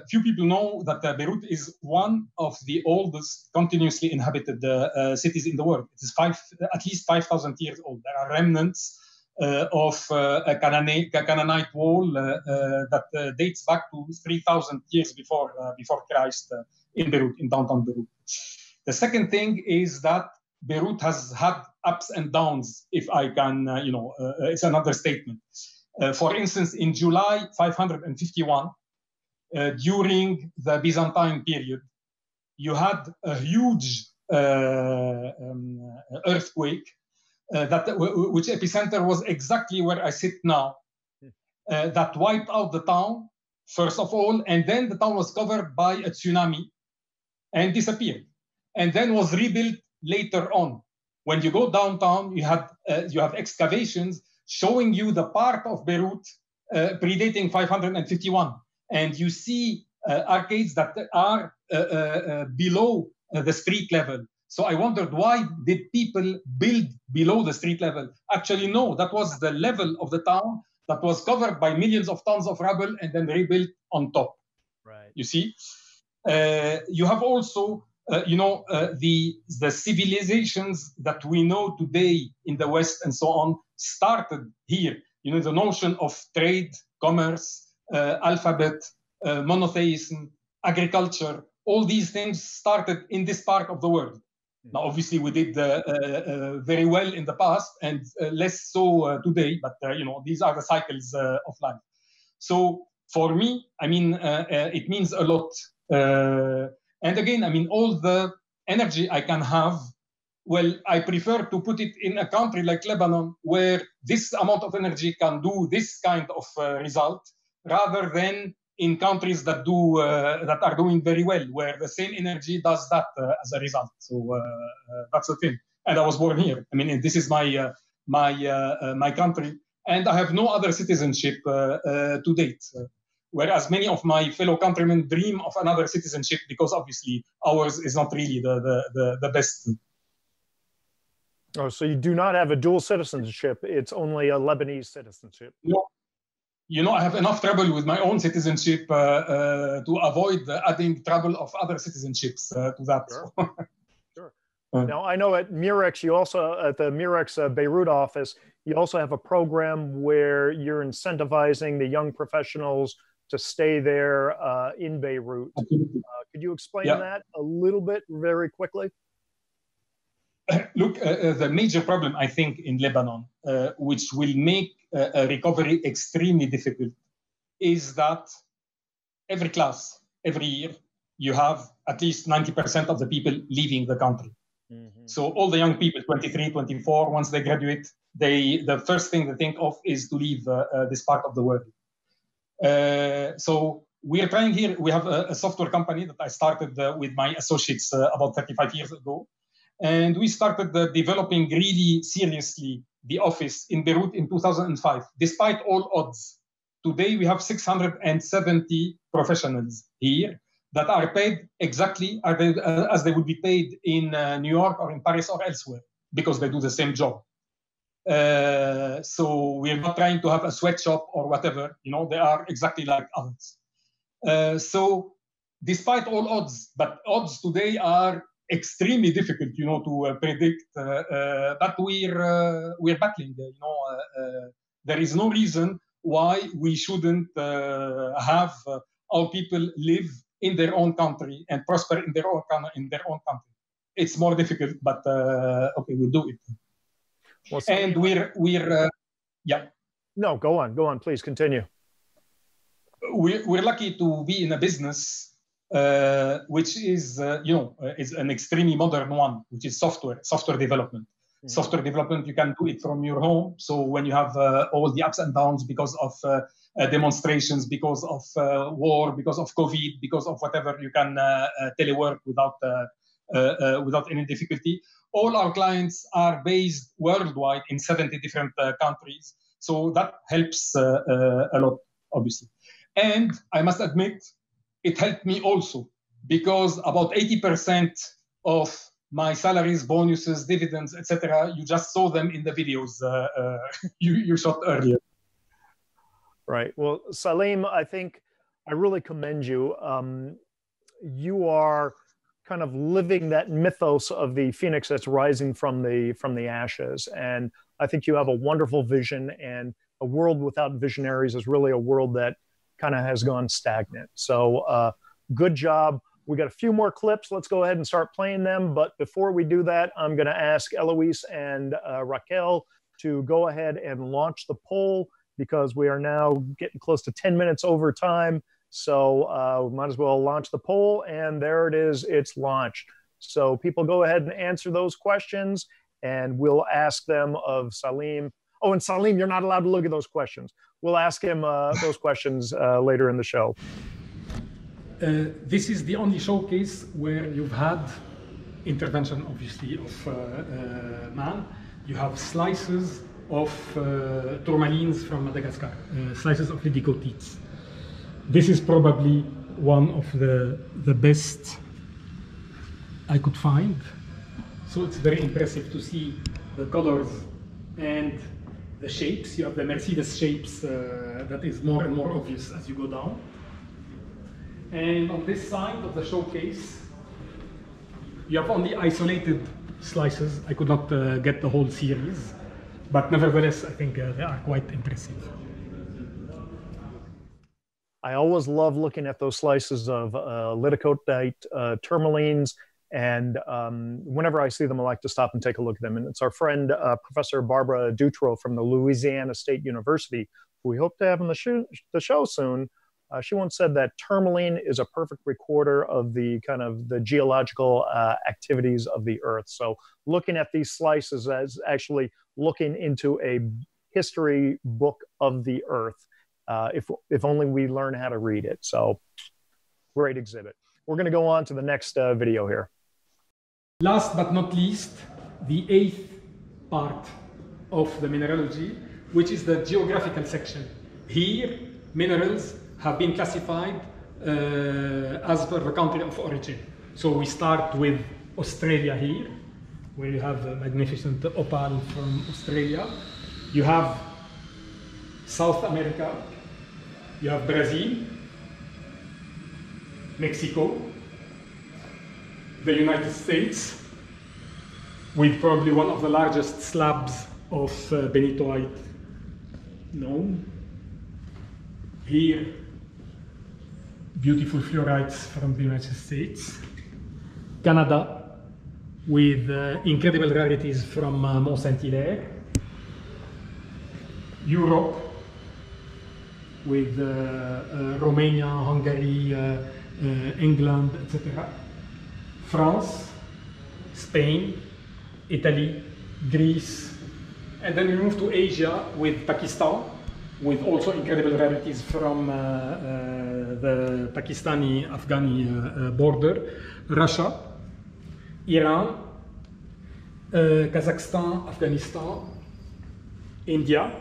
Few people know that Beirut is one of the oldest continuously inhabited cities in the world. It is at least 5,000 years old. There are remnants of a Canaanite wall that dates back to 3,000 years before Christ in Beirut, in downtown Beirut. The second thing is that Beirut has had ups and downs, if I can, it's an understatement. For instance, in July 551, during the Byzantine period, you had a huge earthquake which epicenter was exactly where I sit now, that wiped out the town, first of all, and then the town was covered by a tsunami and disappeared, and then was rebuilt later on. When you go downtown, you have excavations showing you the part of Beirut predating 551. And you see arcades that are below the street level. So I wondered, why did people build below the street level? Actually, no, that was the level of the town that was covered by millions of tons of rubble and then rebuilt on top. Right. You see? You have also, the civilizations that we know today in the West and so on started here. The notion of trade, commerce, alphabet, monotheism, agriculture, all these things started in this part of the world. Now, obviously, we did very well in the past and less so today, but, these are the cycles of life. So for me, it means a lot. And again, all the energy I can have, well, I prefer to put it in a country like Lebanon, where this amount of energy can do this kind of result, rather than in countries that are doing very well, where the same energy does that as a result. So that's the thing. And I was born here. This is my country, and I have no other citizenship to date. Whereas many of my fellow countrymen dream of another citizenship, because obviously ours is not really the best. Oh, so you do not have a dual citizenship. It's only a Lebanese citizenship. No. I have enough trouble with my own citizenship to avoid adding trouble of other citizenships to that. Sure. Now, I know at Murex, at the Murex Beirut office, you also have a program where you're incentivizing the young professionals to stay there in Beirut. Could you explain that a little bit very quickly? Look, the major problem, I think, in Lebanon, which will make a recovery extremely difficult, is that every class, every year, you have at least 90% of the people leaving the country. Mm-hmm. So all the young people, 23, 24, once they graduate, the first thing they think of is to leave this part of the world. So we are trying here, we have a software company that I started with my associates about 35 years ago. And we started developing really seriously the office in Beirut in 2005, despite all odds. Today, we have 670 professionals here that are paid exactly as they would be paid in New York or in Paris or elsewhere, because they do the same job. So we're not trying to have a sweatshop or whatever. They are exactly like others. So despite all odds, but odds today are extremely difficult, to predict. But we're battling. There is no reason why we shouldn't have our people live in their own country and prosper in their own country. It's more difficult, but okay, we'll do it. Well, and we're yeah. No, go on, please continue. we're lucky to be in a business which is, is an extremely modern one, which is software development. Mm-hmm. Software development, you can do it from your home. So when you have all the ups and downs because of demonstrations, because of war, because of COVID, because of whatever, you can telework without any difficulty. All our clients are based worldwide in 70 different countries. So that helps a lot, obviously. And I must admit, it helped me also, because about 80% of my salaries, bonuses, dividends, etc., you just saw them in the videos you shot earlier. Right. Well, Salim, I think I really commend you. You are kind of living that mythos of the phoenix that's rising from the ashes, and I think you have a wonderful vision. And a world without visionaries is really a world that kind of has gone stagnant. So, good job. We got a few more clips. Let's go ahead and start playing them. But before we do that, I'm going to ask Eloise and Raquel to go ahead and launch the poll, because we are now getting close to 10 minutes over time. So we might as well launch the poll, and there it is, it's launched. So people go ahead and answer those questions, and we'll ask them of Salim. Oh, and Salim, you're not allowed to look at those questions. We'll ask him those questions later in the show. This is the only showcase where you've had intervention, obviously, of man. You have slices of tourmalines from Madagascar, slices of Lydicotides. This is probably one of the best I could find. So it's very impressive to see the colors and the shapes. You have the Mercedes shapes that is more and more obvious as you go down. And on this side of the showcase, you have only isolated slices. I could not get the whole series, but nevertheless, I think they are quite impressive. I always love looking at those slices of Lidicotite tourmalines, and whenever I see them, I like to stop and take a look at them. And it's our friend, Professor Barbara Dutro from the Louisiana State University, who we hope to have on the show soon. She once said that tourmaline is a perfect recorder of the kind of the geological activities of the Earth. So looking at these slices as actually looking into a history book of the Earth, if only we learn how to read it. So great exhibit. We're going to go on to the next video here. Last but not least, the 8th part of the mineralogy, which is the geographical section. Here, minerals have been classified as per the country of origin. So we start with Australia here, where you have the magnificent opal from Australia. You have South America, you have Brazil, Mexico, the United States, with probably one of the largest slabs of benitoite known. Here, beautiful fluorites from the United States. Canada, with incredible rarities from Mont Saint-Hilaire. Europe, with Romania, Hungary, England, etc. France, Spain, Italy, Greece, and then we move to Asia with Pakistan, with also incredible rarities from the Pakistani-Afghani border, Russia, Iran, Kazakhstan, Afghanistan, India,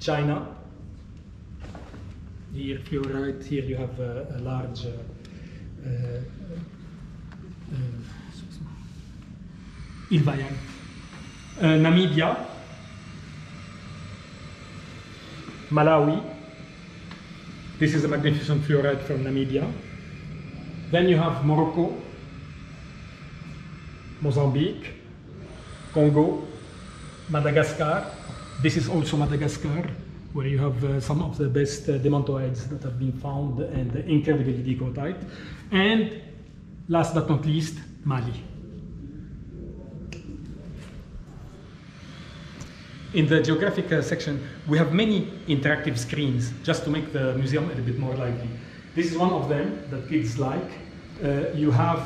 China. Here, fluorite, here you have a large Ilvayan. Namibia, Malawi. This is a magnificent fluorite from Namibia. Then you have Morocco, Mozambique, Congo, Madagascar. This is also Madagascar, where you have some of the best demantoids that have been found and incredible Lidicotite. And last but not least, Mali. in the geographic section, we have many interactive screens just to make the museum a bit more lively. This is one of them that kids like. You have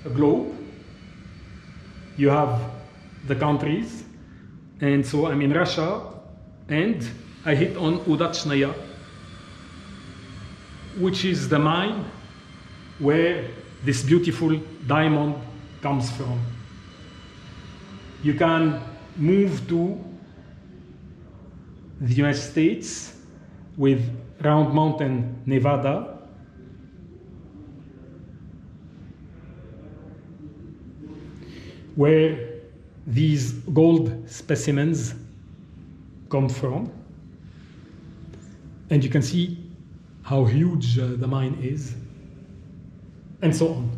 a globe, you have the countries, and so I'm in Russia, and I hit on Udachnaya, which is the mine where this beautiful diamond comes from. You can move to the United States with Round Mountain, Nevada, where these gold specimens come from. And you can see how huge the mine is, and so on.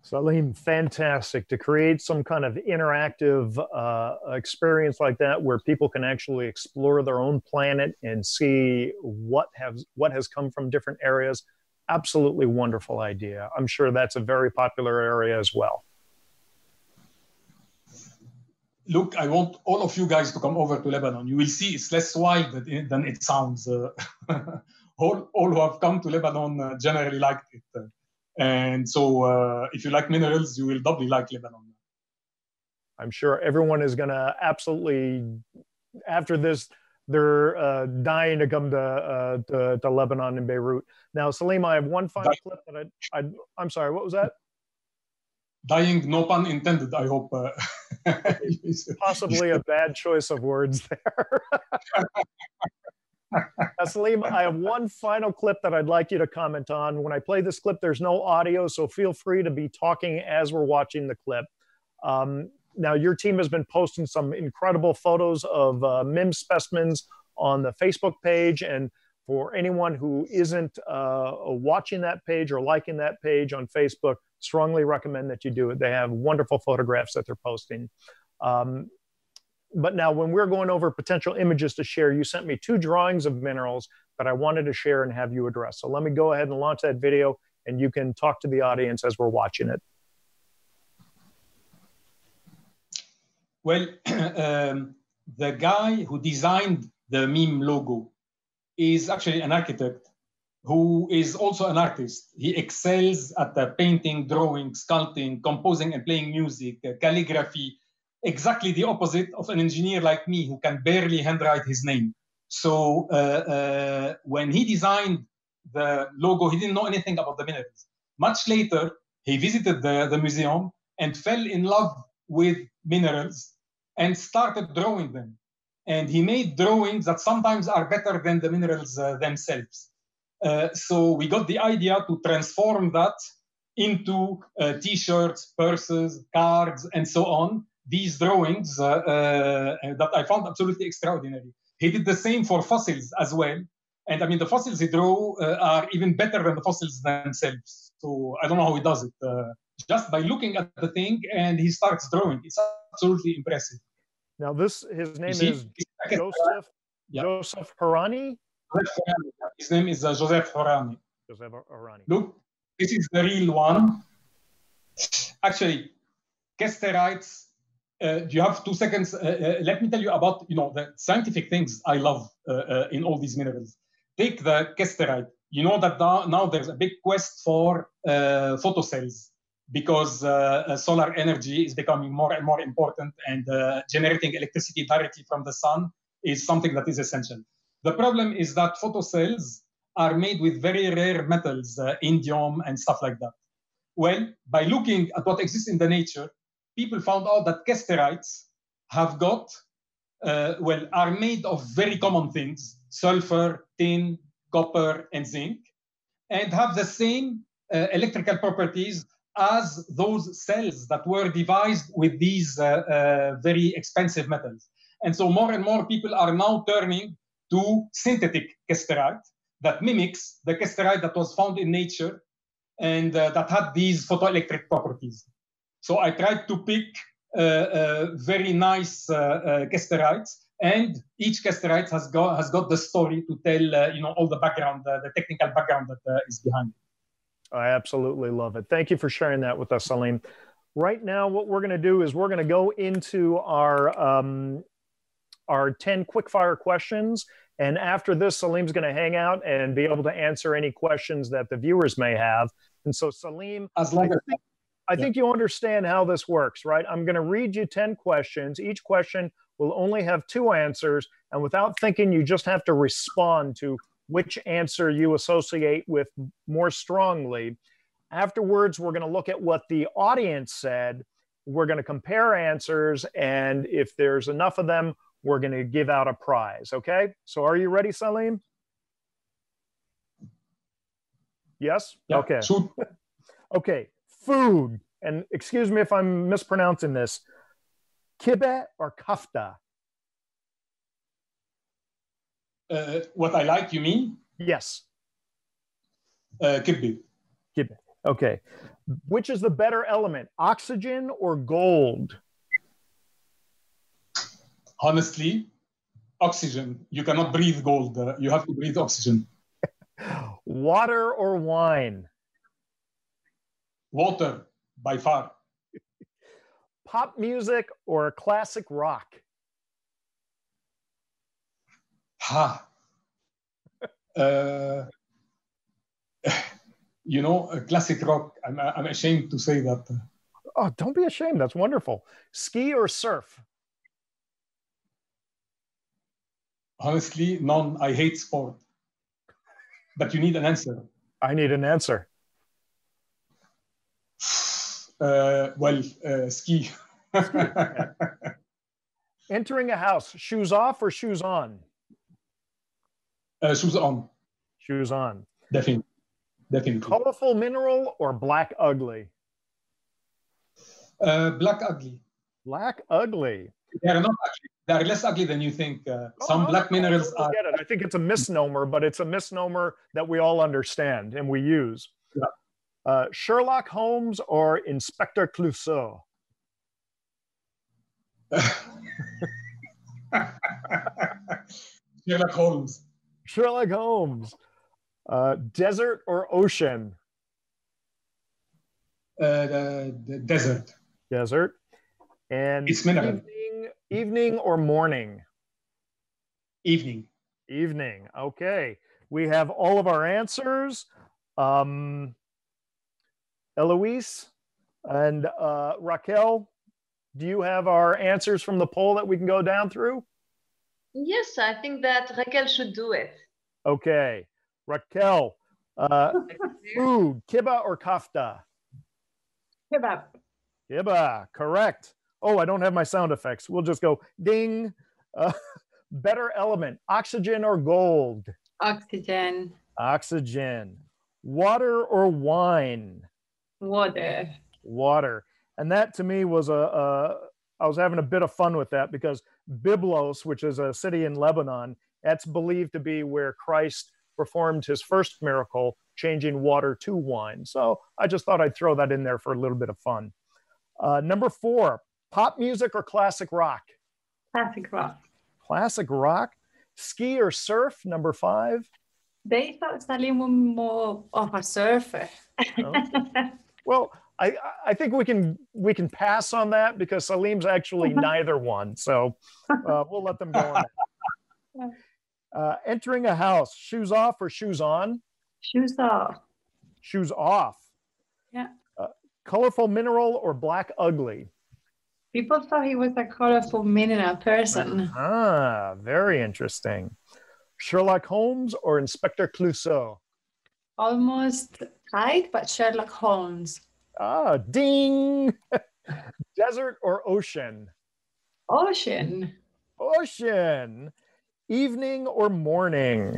Salim, fantastic to create some kind of interactive experience like that where people can actually explore their own planet and see what has come from different areas. Absolutely wonderful idea. I'm sure that's a very popular area as well. Look, I want all of you guys to come over to Lebanon. You will see it's less wild than it sounds. All who have come to Lebanon generally liked it. And so if you like minerals, you will doubly like Lebanon. I'm sure everyone is going to absolutely, after this, they're dying to come to Lebanon and Beirut. Now, Salim, I have one final clip that I'm sorry, what was that? Dying, no pun intended, I hope. Possibly a bad choice of words there. Now, Salim, I have one final clip that I'd like you to comment on. When I play this clip, there's no audio, so feel free to be talking as we're watching the clip. Now, your team has been posting some incredible photos of MIM specimens on the Facebook page, and for anyone who isn't watching that page or liking that page on Facebook, strongly recommend that you do it. They have wonderful photographs that they're posting. But now when we're going over potential images to share, you sent me 2 drawings of minerals that I wanted to share and have you address. So let me go ahead and launch that video, and you can talk to the audience as we're watching it. Well, the guy who designed the Mim logo is actually an architect who is also an artist. He excels at painting, drawing, sculpting, composing and playing music, calligraphy, exactly the opposite of an engineer like me who can barely handwrite his name. So when he designed the logo, he didn't know anything about the minerals. Much later, he visited the museum and fell in love with minerals and started drawing them. And he made drawings that sometimes are better than the minerals themselves. So we got the idea to transform that into T-shirts, purses, cards, and so on. These drawings that I found absolutely extraordinary. He did the same for fossils as well. And I mean, the fossils he drew are even better than the fossils themselves. So I don't know how he does it. Just by looking at the thing and he starts drawing. It's absolutely impressive. Now his name is Joseph Harani? His name is Joseph Harani. Joseph Harani. Look, this is the real one. Actually, Kesterites, do you have 2 seconds? Let me tell you about the scientific things I love in all these minerals. Take the Kesterite. You know that now there's a big quest for photocells because solar energy is becoming more and more important, and generating electricity directly from the sun is something that is essential. The problem is that photocells are made with very rare metals, indium and stuff like that. Well, by looking at what exists in the nature, people found out that Kesterites have got, are made of very common things, sulfur, tin, copper, and zinc, and have the same electrical properties as those cells that were devised with these very expensive metals. And so more and more people are now turning to synthetic Kesterite that mimics the Kesterite that was found in nature and that had these photoelectric properties. So I tried to pick very nice Kesterites, and each Kesterite has got the story to tell all the background, the technical background that is behind it. I absolutely love it. Thank you for sharing that with us, Salim. Right now, what we're going to do is we're going to go into our 10 quickfire questions. And after this, Salim's going to hang out and be able to answer any questions that the viewers may have. And so, Salim, I think you understand how this works, right? I'm going to read you 10 questions. Each question will only have 2 answers. And without thinking, you just have to respond to which answer you associate with more strongly. Afterwards, we're going to look at what the audience said. We're going to compare answers. And if there's enough of them, we're going to give out a prize. Okay? So are you ready, Salim? Yes? Yeah, okay. Shoot. Okay. Food. And excuse me if I'm mispronouncing this. Kibbeh or kafta? What I like, you mean? Yes. Kibbeh. Kibbeh. Okay. Which is the better element, oxygen or gold? Honestly, oxygen. You cannot breathe gold. You have to breathe oxygen. Water or wine? Water, by far. Pop music or classic rock? Ha. You know, classic rock. I'm ashamed to say that. Oh, don't be ashamed. That's wonderful. Ski or surf? Honestly, none. I hate sport. But you need an answer. I need an answer. Ski. Entering a house, shoes off or shoes on? Shoes on. Shoes on. Definitely. Colorful mineral or black ugly? Black ugly. Black ugly. They are not actually. They are less ugly than you think. Some black minerals are. Get it. I think it's a misnomer, but it's a misnomer that we all understand and we use. Yeah. Sherlock Holmes or Inspector Clouseau? Sherlock Holmes. Sherlock Holmes. Desert or ocean? The desert. Desert. And it's mineral. Evening or morning? Evening. Evening. Okay. We have all of our answers. Eloise and Raquel, do you have our answers from the poll that we can go down through? Yes, I think that Raquel should do it. Okay. Raquel, food, kibbeh or kafta? Kebab. Kibbeh, correct. Oh, I don't have my sound effects. We'll just go ding. Better element, oxygen or gold? Oxygen. Oxygen. Water or wine? Water. Water. And that to me was I was having a bit of fun with that because Byblos, which is a city in Lebanon, that's believed to be where Christ performed his first miracle, changing water to wine. So I just thought I'd throw that in there for a little bit of fun. Number 4, pop music or classic rock? Classic rock. Classic rock. Ski or surf, number 5? They thought Salim was more of a surfer. Okay. Well, I think we can pass on that because Salim's actually neither one. So we'll let them go on that. Entering a house, shoes off or shoes on? Shoes off. Shoes off. Yeah. Colorful mineral or black ugly? People thought he was a colorful mineral person. Ah, very interesting. Sherlock Holmes or Inspector Clouseau? Almost tight, but Sherlock Holmes. Ah, ding! Desert or ocean? Ocean. Ocean. Evening or morning?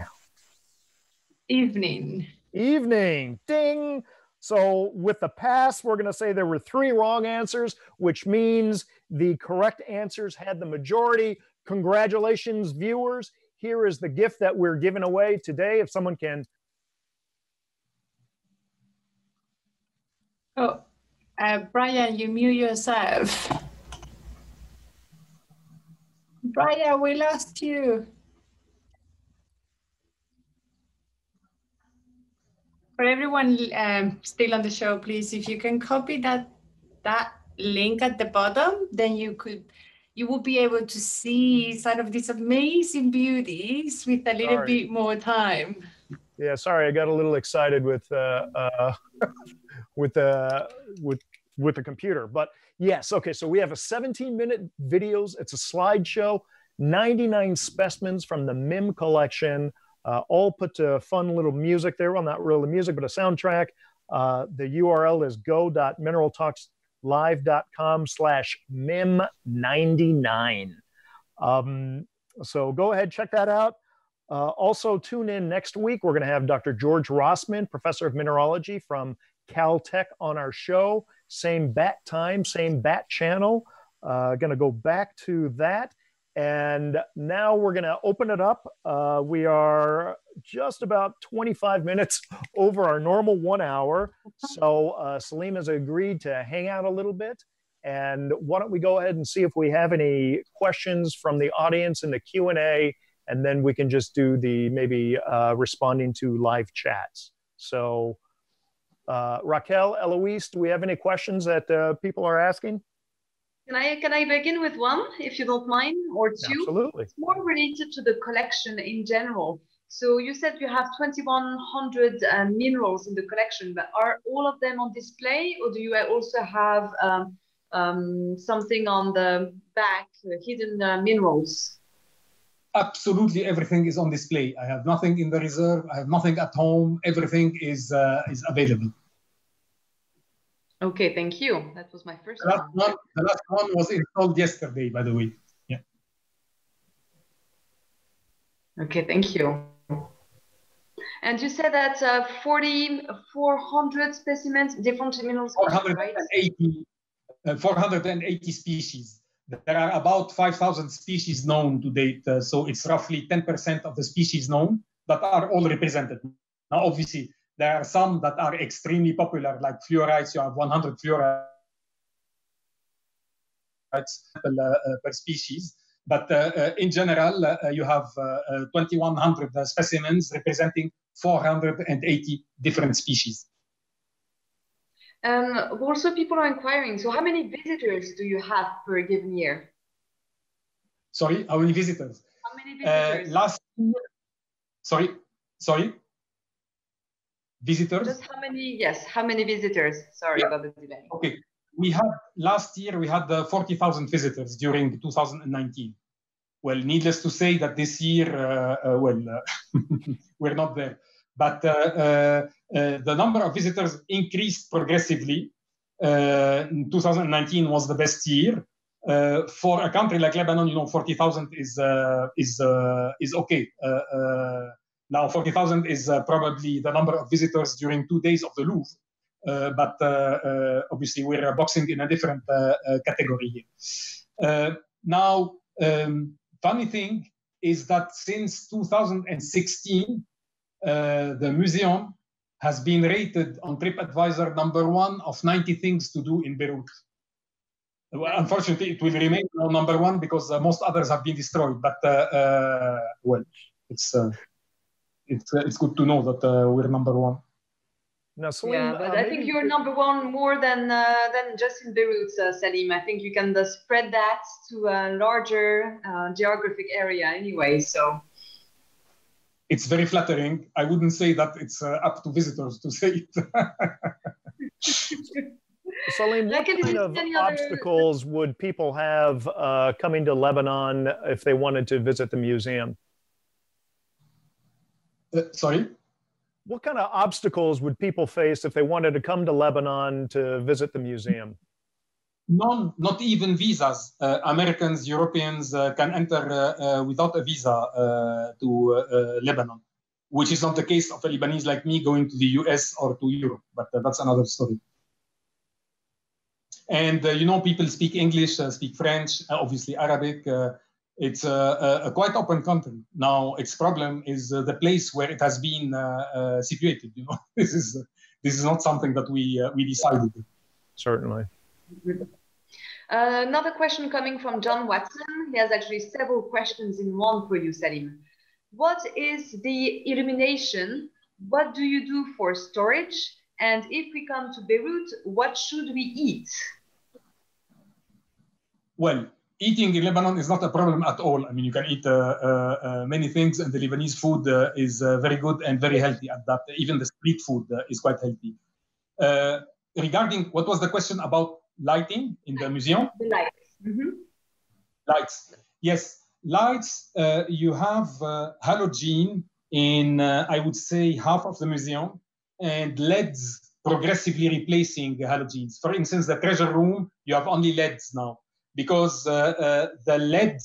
Evening. Evening. Ding! So with the pass, we're going to say there were 3 wrong answers, which means the correct answers had the majority. Congratulations, viewers. Here is the gift that we're giving away today. If someone can. Oh, Brian, you mute yourself. Brian, we lost you. For everyone still on the show, please, if you can copy that link at the bottom, then you will be able to see sort of these amazing beauties with a little bit more time. Yeah, sorry, I got a little excited with with the computer, but yes, okay. So we have a 17-minute videos. It's a slideshow, 99 specimens from the Mim collection, all put to fun little music there. Well, not really music, but a soundtrack. The URL is go.mineraltalkslive.com/mim99. So go ahead, check that out. Also, tune in next week. We're going to have Dr. George Rossman, professor of mineralogy from Caltech, on our show. Same bat time, same bat channel. Going to go back to that. And now we're going to open it up. We are just about 25 minutes over our normal 1 hour. So Salim has agreed to hang out a little bit. And why don't we go ahead and see if we have any questions from the audience in the Q&A, and then we can just do the maybe responding to live chats. So Raquel, Eloise, do we have any questions that people are asking? Can I begin with one, if you don't mind, or two? Absolutely. It's more related to the collection in general. So you said you have 2,100 minerals in the collection, but are all of them on display, or do you also have something on the back, hidden minerals? Absolutely, everything is on display. I have nothing in the reserve. I have nothing at home. Everything is available. Okay, thank you. That was my first one. The last one was installed yesterday, by the way. Yeah. Okay, thank you. And you said that 400 specimens, different mineral species, right? 480 species. There are about 5,000 species known to date. So it's roughly 10% of the species known that are all represented. Now, obviously, there are some that are extremely popular, like fluorides. You have 100 fluorides per species. But in general, you have 2,100 specimens representing 480 different species. Also, people are inquiring, so how many visitors do you have per given year? Sorry, how many visitors? How many visitors? Last year, sorry? Visitors? Just how many, yes, how many visitors? Sorry about the delay. Okay, last year we had 40,000 visitors during 2019. Well, needless to say that this year, we're not there. But the number of visitors increased progressively. 2019 was the best year. For a country like Lebanon, 40,000 is okay. Now 40,000 is probably the number of visitors during 2 days of the Louvre. But obviously we're boxing in a different category here. Now, funny thing is that since 2016, the museum has been rated on TripAdvisor #1 of 90 things to do in Beirut. Well, unfortunately, it will remain #1 because most others have been destroyed. But well, it's good to know that we're #1. Now, Salim, yeah, but I think you're #1 more than just in Beirut, Salim. I think you can spread that to a larger geographic area anyway. So. It's very flattering. I wouldn't say that it's up to visitors to say it. Salim, what kind of obstacles would people have coming to Lebanon if they wanted to visit the museum? Sorry? What kind of obstacles would people face if they wanted to come to Lebanon to visit the museum? None, not even visas. Americans, Europeans can enter without a visa to Lebanon, which is not the case of a Lebanese like me going to the US or to Europe, but that's another story. And, people speak English, speak French, obviously Arabic. It's a quite open country. Now, its problem is the place where it has been situated. This is not something that we decided. Certainly. Another question coming from John Watson. He has actually several questions in one for you, Salim. What is the illumination? What do you do for storage? And if we come to Beirut, what should we eat? Well, eating in Lebanon is not a problem at all. I mean, you can eat many things, and the Lebanese food is very good and very healthy at that. Even the street food is quite healthy. Regarding what was the question about lighting in the museum? The lights. Mm-hmm. Lights. Yes, lights. You have halogen in, I would say, half of the museum, and LEDs progressively replacing halogens. For instance, the treasure room, you have only LEDs now, because the LED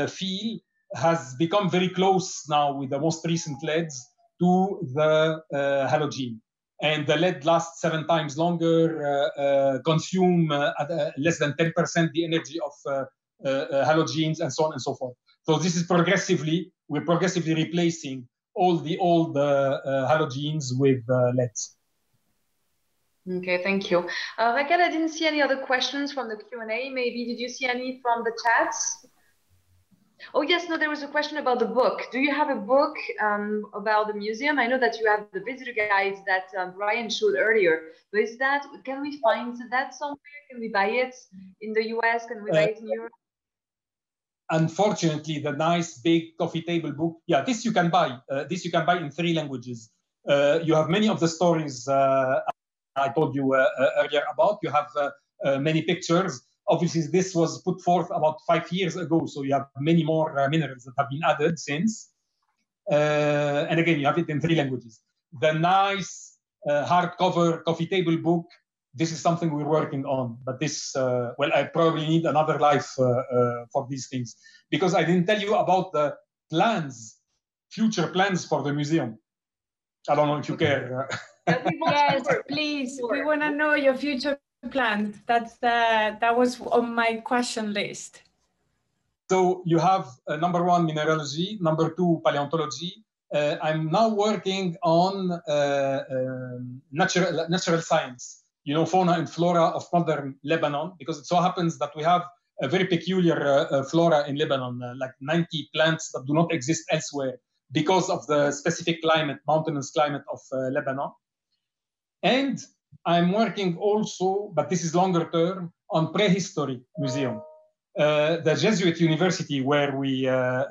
field has become very close now with the most recent LEDs to the halogen. And the LED lasts 7 times longer, consume at less than 10% the energy of halogens, and so on and so forth. So this is we're progressively replacing all the old halogens with LEDs. Okay, thank you. Raquel, I didn't see any other questions from the Q&A. Maybe did you see any from the chats? Oh yes, no, there was a question about the book. Do you have a book about the museum? I know that you have the visitor guides that Brian showed earlier. But can we find that somewhere? Can we buy it in the US? Can we buy it in Europe? Unfortunately, the nice big coffee table book, yeah, this you can buy. This you can buy in 3 languages. You have many of the stories I told you earlier about. You have many pictures. Obviously, this was put forth about 5 years ago, so you have many more minerals that have been added since. And again, you have it in 3 languages. The nice hardcover coffee table book, this is something we're working on. But this, well, I probably need another life for these things, because I didn't tell you about the plans, future plans for the museum. I don't know if you care. Yes, please. We want to know your future plans. That was on my question list. So you have number 1, mineralogy, number 2, paleontology. I'm now working on natural science, fauna and flora of modern Lebanon, because it so happens that we have a very peculiar flora in Lebanon, like 90 plants that do not exist elsewhere because of the specific climate, mountainous climate of Lebanon. And I'm working also, but this is longer term, on prehistory museum. The Jesuit university where we have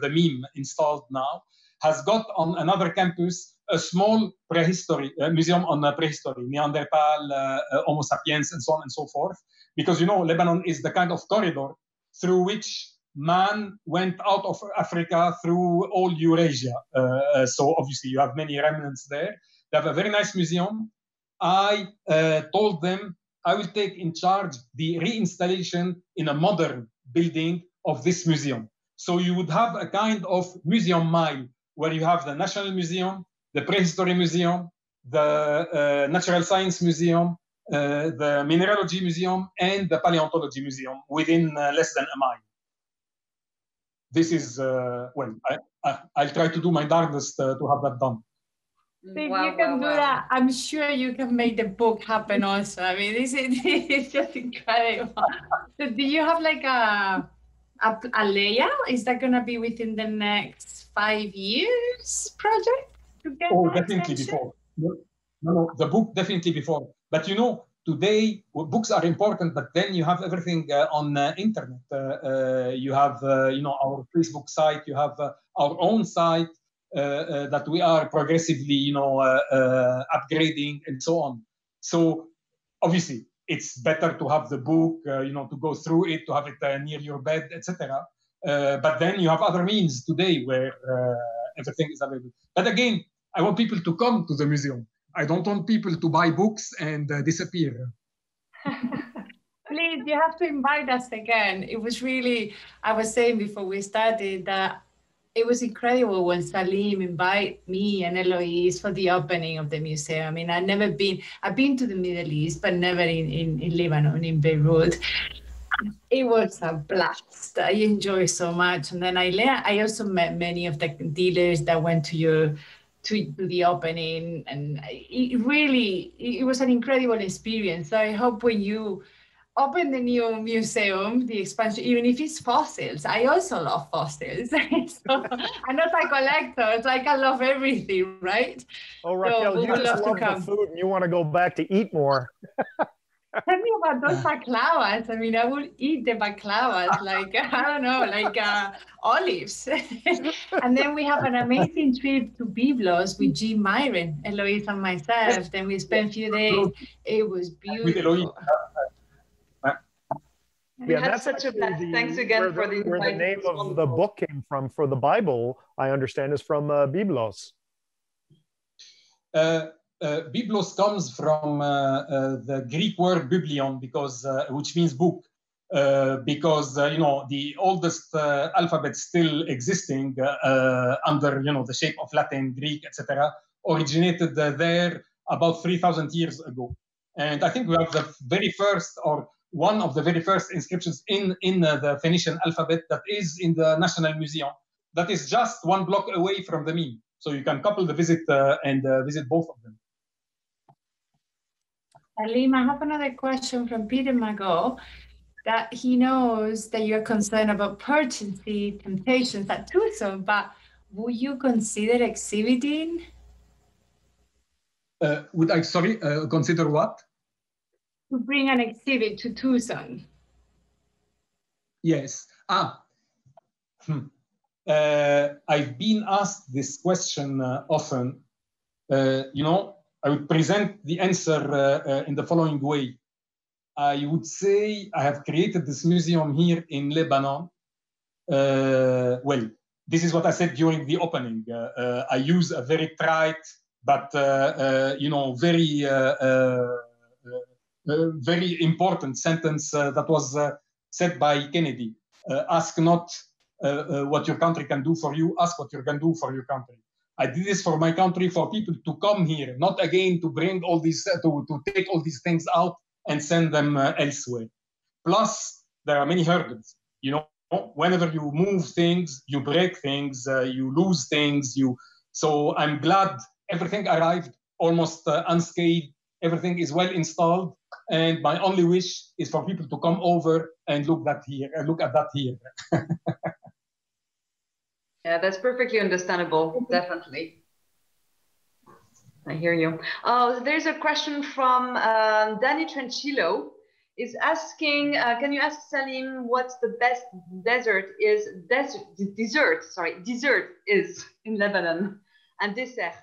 the Mim installed now has got on another campus a small prehistory museum on prehistory, Neanderthal, Homo sapiens, and so on and so forth. Because Lebanon is the kind of corridor through which man went out of Africa through all Eurasia. So obviously you have many remnants there. They have a very nice museum. I told them I will take in charge the reinstallation in a modern building of this museum. So you would have a kind of museum mile where you have the National Museum, the Prehistory Museum, the Natural Science Museum, the Mineralogy Museum, and the Paleontology Museum within less than a mile. This is, well, I'll try to do my darndest to have that done. If you can do that, I'm sure you can make the book happen also. I mean, it's just incredible. So do you have like a layout? Is that going to be within the next 5 years project? Oh, definitely before. No, the book definitely before. But today books are important, but then you have everything on internet. You have, our Facebook site. You have our own site. That we are progressively, upgrading and so on. So obviously, it's better to have the book, to go through it, to have it near your bed, etc. But then you have other means today where everything is available. But again, I want people to come to the museum. I don't want people to buy books and disappear. Please, you have to invite us again. It was really, I was saying before we started that it was incredible when Salim invited me and Eloise for the opening of the museum. I mean, I've been to the Middle East, but never in Lebanon, in Beirut. It was a blast. I enjoyed so much. And then I also met many of the dealers that went to the opening. And it was an incredible experience. So I hope when you open the new museum, the expansion, even if it's fossils. I also love fossils. So I'm not a collector. It's like I love everything, right? Oh, Raquel, so you just love the food and you want to go back to eat more. Tell me about those baklavas. I mean, I would eat the baklavas like, I don't know, like olives. And then we have an amazing trip to Byblos with Jim Myron, Eloise and myself. Then we spent a few days. It was beautiful. We had such a blast. Thanks again for the where the name of the book came from for the Bible, I understand, is from Byblos. Byblos comes from the Greek word biblion, because which means book, because you know, the oldest alphabet still existing under, you know, the shape of Latin, Greek, etc., originated there about 3,000 years ago. And I think we have the very first, or one of the very first inscriptions in the Phoenician alphabet that is in the National Museum. That is just 1 block away from the Mim. So you can couple the visit and visit both of them. Salim, I have another question from Peter Mago, that he knows that you're concerned about purchasing temptations at Tucson, but would you consider exhibiting? Would I, consider what? To bring an exhibit to Tucson. Yes. I've been asked this question often. You know, I would present the answer in the following way. I would say I have created this museum here in Lebanon. Well, this is what I said during the opening. I use a very trite, but you know, very important sentence that was said by Kennedy. Ask not what your country can do for you, ask what you can do for your country. I did this for my country, for people to come here, not again to bring all these, to take all these things out and send them elsewhere. Plus, there are many hurdles. You know, whenever you move things, you break things, you lose things. So I'm glad everything arrived almost unscathed. Everything is well installed, and my only wish is for people to come over and look at that here. Yeah, that's perfectly understandable. Definitely. I hear you. Oh, there's a question from Danny Tranchillo. Is asking, can you ask Salim what's the best dessert is in Lebanon, and dessert?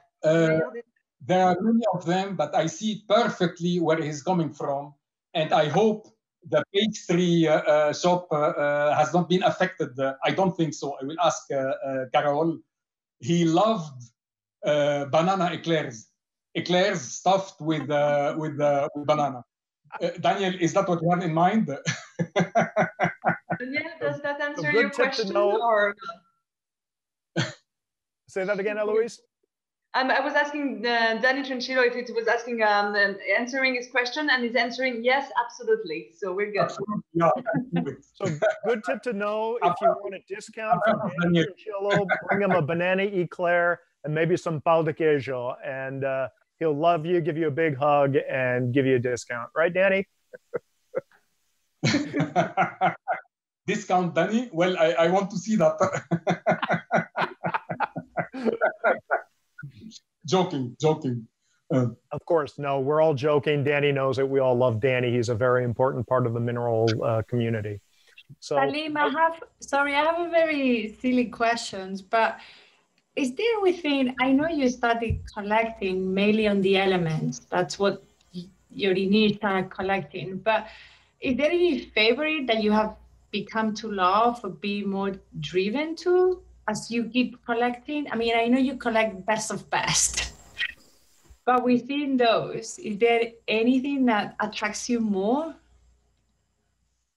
There are many of them, but I see perfectly where he's coming from, and I hope the pastry shop has not been affected. I don't think so. I will ask Carol. He loved banana eclairs stuffed with banana. Daniel, is that what you have in mind? Daniel, does that answer your question? Or... Say that again, Eloise. I was asking Danny Tranchillo if it was asking, answering his question, and he's answering yes, absolutely. So we're good. Yeah. So good tip to know, if you want a discount from Danny Tranchillo, bring him a banana eclair and maybe some pão de queijo, and he'll love you, give you a big hug, and give you a discount. Right, Danny? Discount, Danny? Well, I want to see that. Joking. Of course, no, we're all joking. Danny knows it. We all love Danny. He's a very important part of the mineral community. So, Salim, I have a very silly questions, but is there within, I know you started collecting mainly on the elements. That's what your initial collecting, but is there any favorite that you have become to love or be more driven to as you keep collecting? I mean, I know you collect best of best, but within those, is there anything that attracts you more?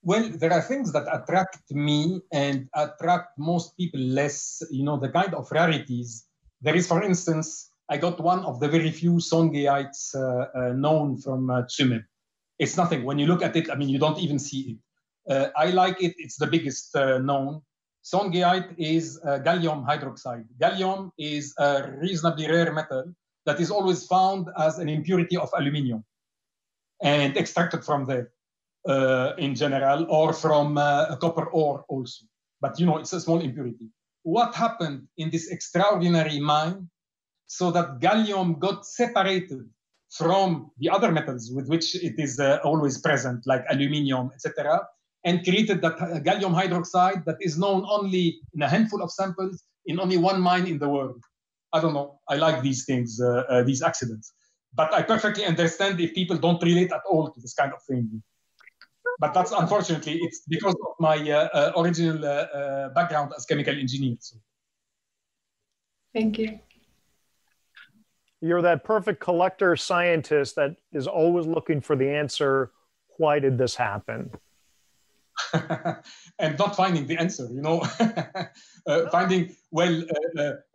Well, there are things that attract me and attract most people less, you know, the kind of rarities. There is, for instance, I got one of the very few Songaites known from Chimay. It's nothing. When you look at it, I mean, you don't even see it. I like it. It's the biggest known. Songaite is gallium hydroxide. Gallium is a reasonably rare metal that is always found as an impurity of aluminium and extracted from there in general, or from a copper ore also. But, you know, it's a small impurity. What happened in this extraordinary mine so that gallium got separated from the other metals with which it is always present, like aluminium, etc., and created that gallium hydroxide that is known only in a handful of samples in only one mine in the world. I don't know. I like these things, these accidents. But I perfectly understand if people don't relate at all to this kind of thing. But that's unfortunately, it's because of my original background as chemical engineer. So. Thank you. You're that perfect collector scientist that is always looking for the answer. Why did this happen? And not finding the answer, you know, finding, well,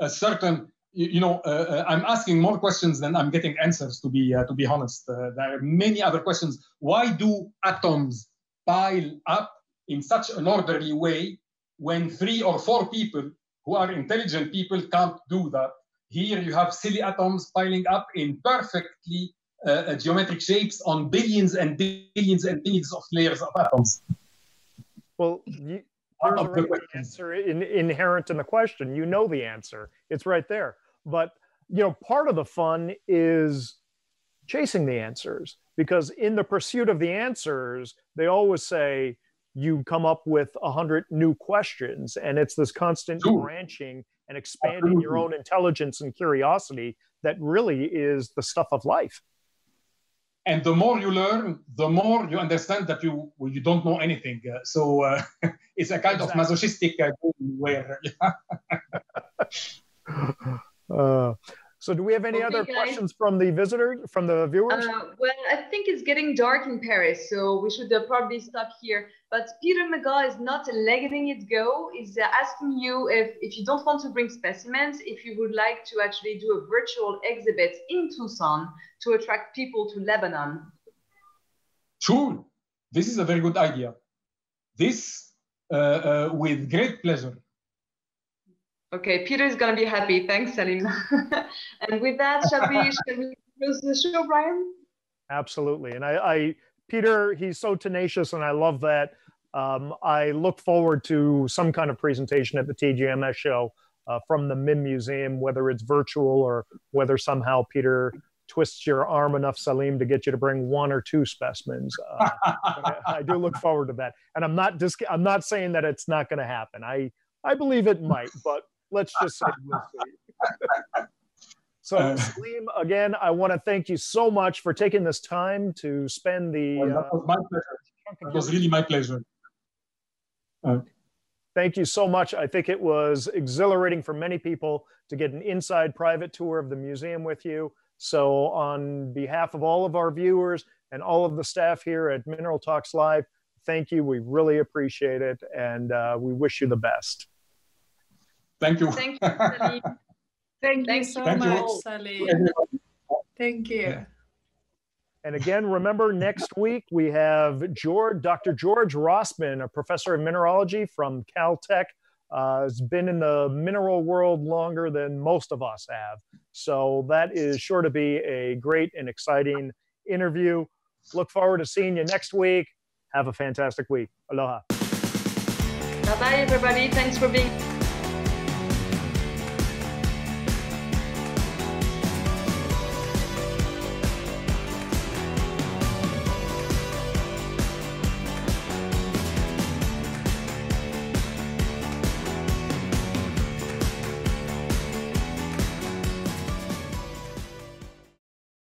a certain, you know, I'm asking more questions than I'm getting answers, to be honest. There are many other questions. Why do atoms pile up in such an orderly way when 3 or 4 people who are intelligent people can't do that? Here you have silly atoms piling up in perfectly geometric shapes on billions and billions and billions of layers of atoms. Well, there's already the answer inherent in the question. You know the answer. It's right there. But, you know, part of the fun is chasing the answers, because in the pursuit of the answers, they always say you come up with 100 new questions, and it's this constant branching and expanding your own intelligence and curiosity that really is the stuff of life. And the more you learn, the more you understand that you don't know anything. So it's a kind of masochistic game where... So do we have any other questions from the viewers? Well, I think it's getting dark in Paris, so we should probably stop here. But Peter McGaw is not letting it go. He's asking you if you don't want to bring specimens, if you would like to actually do a virtual exhibit in Tucson to attract people to Lebanon. Sure. This is a very good idea. This with great pleasure. Okay, Peter is going to be happy. Thanks, Salim. And with that, shall we close the show, Brian? Absolutely. And Peter, he's so tenacious, and I love that. I look forward to some kind of presentation at the TGMS show from the Mim Museum, whether it's virtual or whether somehow Peter twists your arm enough, Salim, to get you to bring 1 or 2 specimens. I do look forward to that. And I'm not saying that it's not going to happen. I believe it might, but let's just say we'll see. So, Salim, again, I want to thank you so much for taking this time to spend the... that was my pleasure. It was really my pleasure. Thank you so much. I think it was exhilarating for many people to get an inside private tour of the museum with you. So on behalf of all of our viewers and all of the staff here at Mineral Talks Live, thank you. We really appreciate it, and we wish you the best. Thank you. Thank you, Salim. Thank you so much, Salim. Thank you. Yeah. And again, remember, next week we have Dr. George Rossman, a professor of mineralogy from Caltech. Has been in the mineral world longer than most of us have. So that is sure to be a great and exciting interview. Look forward to seeing you next week. Have a fantastic week. Aloha. Bye-bye, everybody. Thanks for being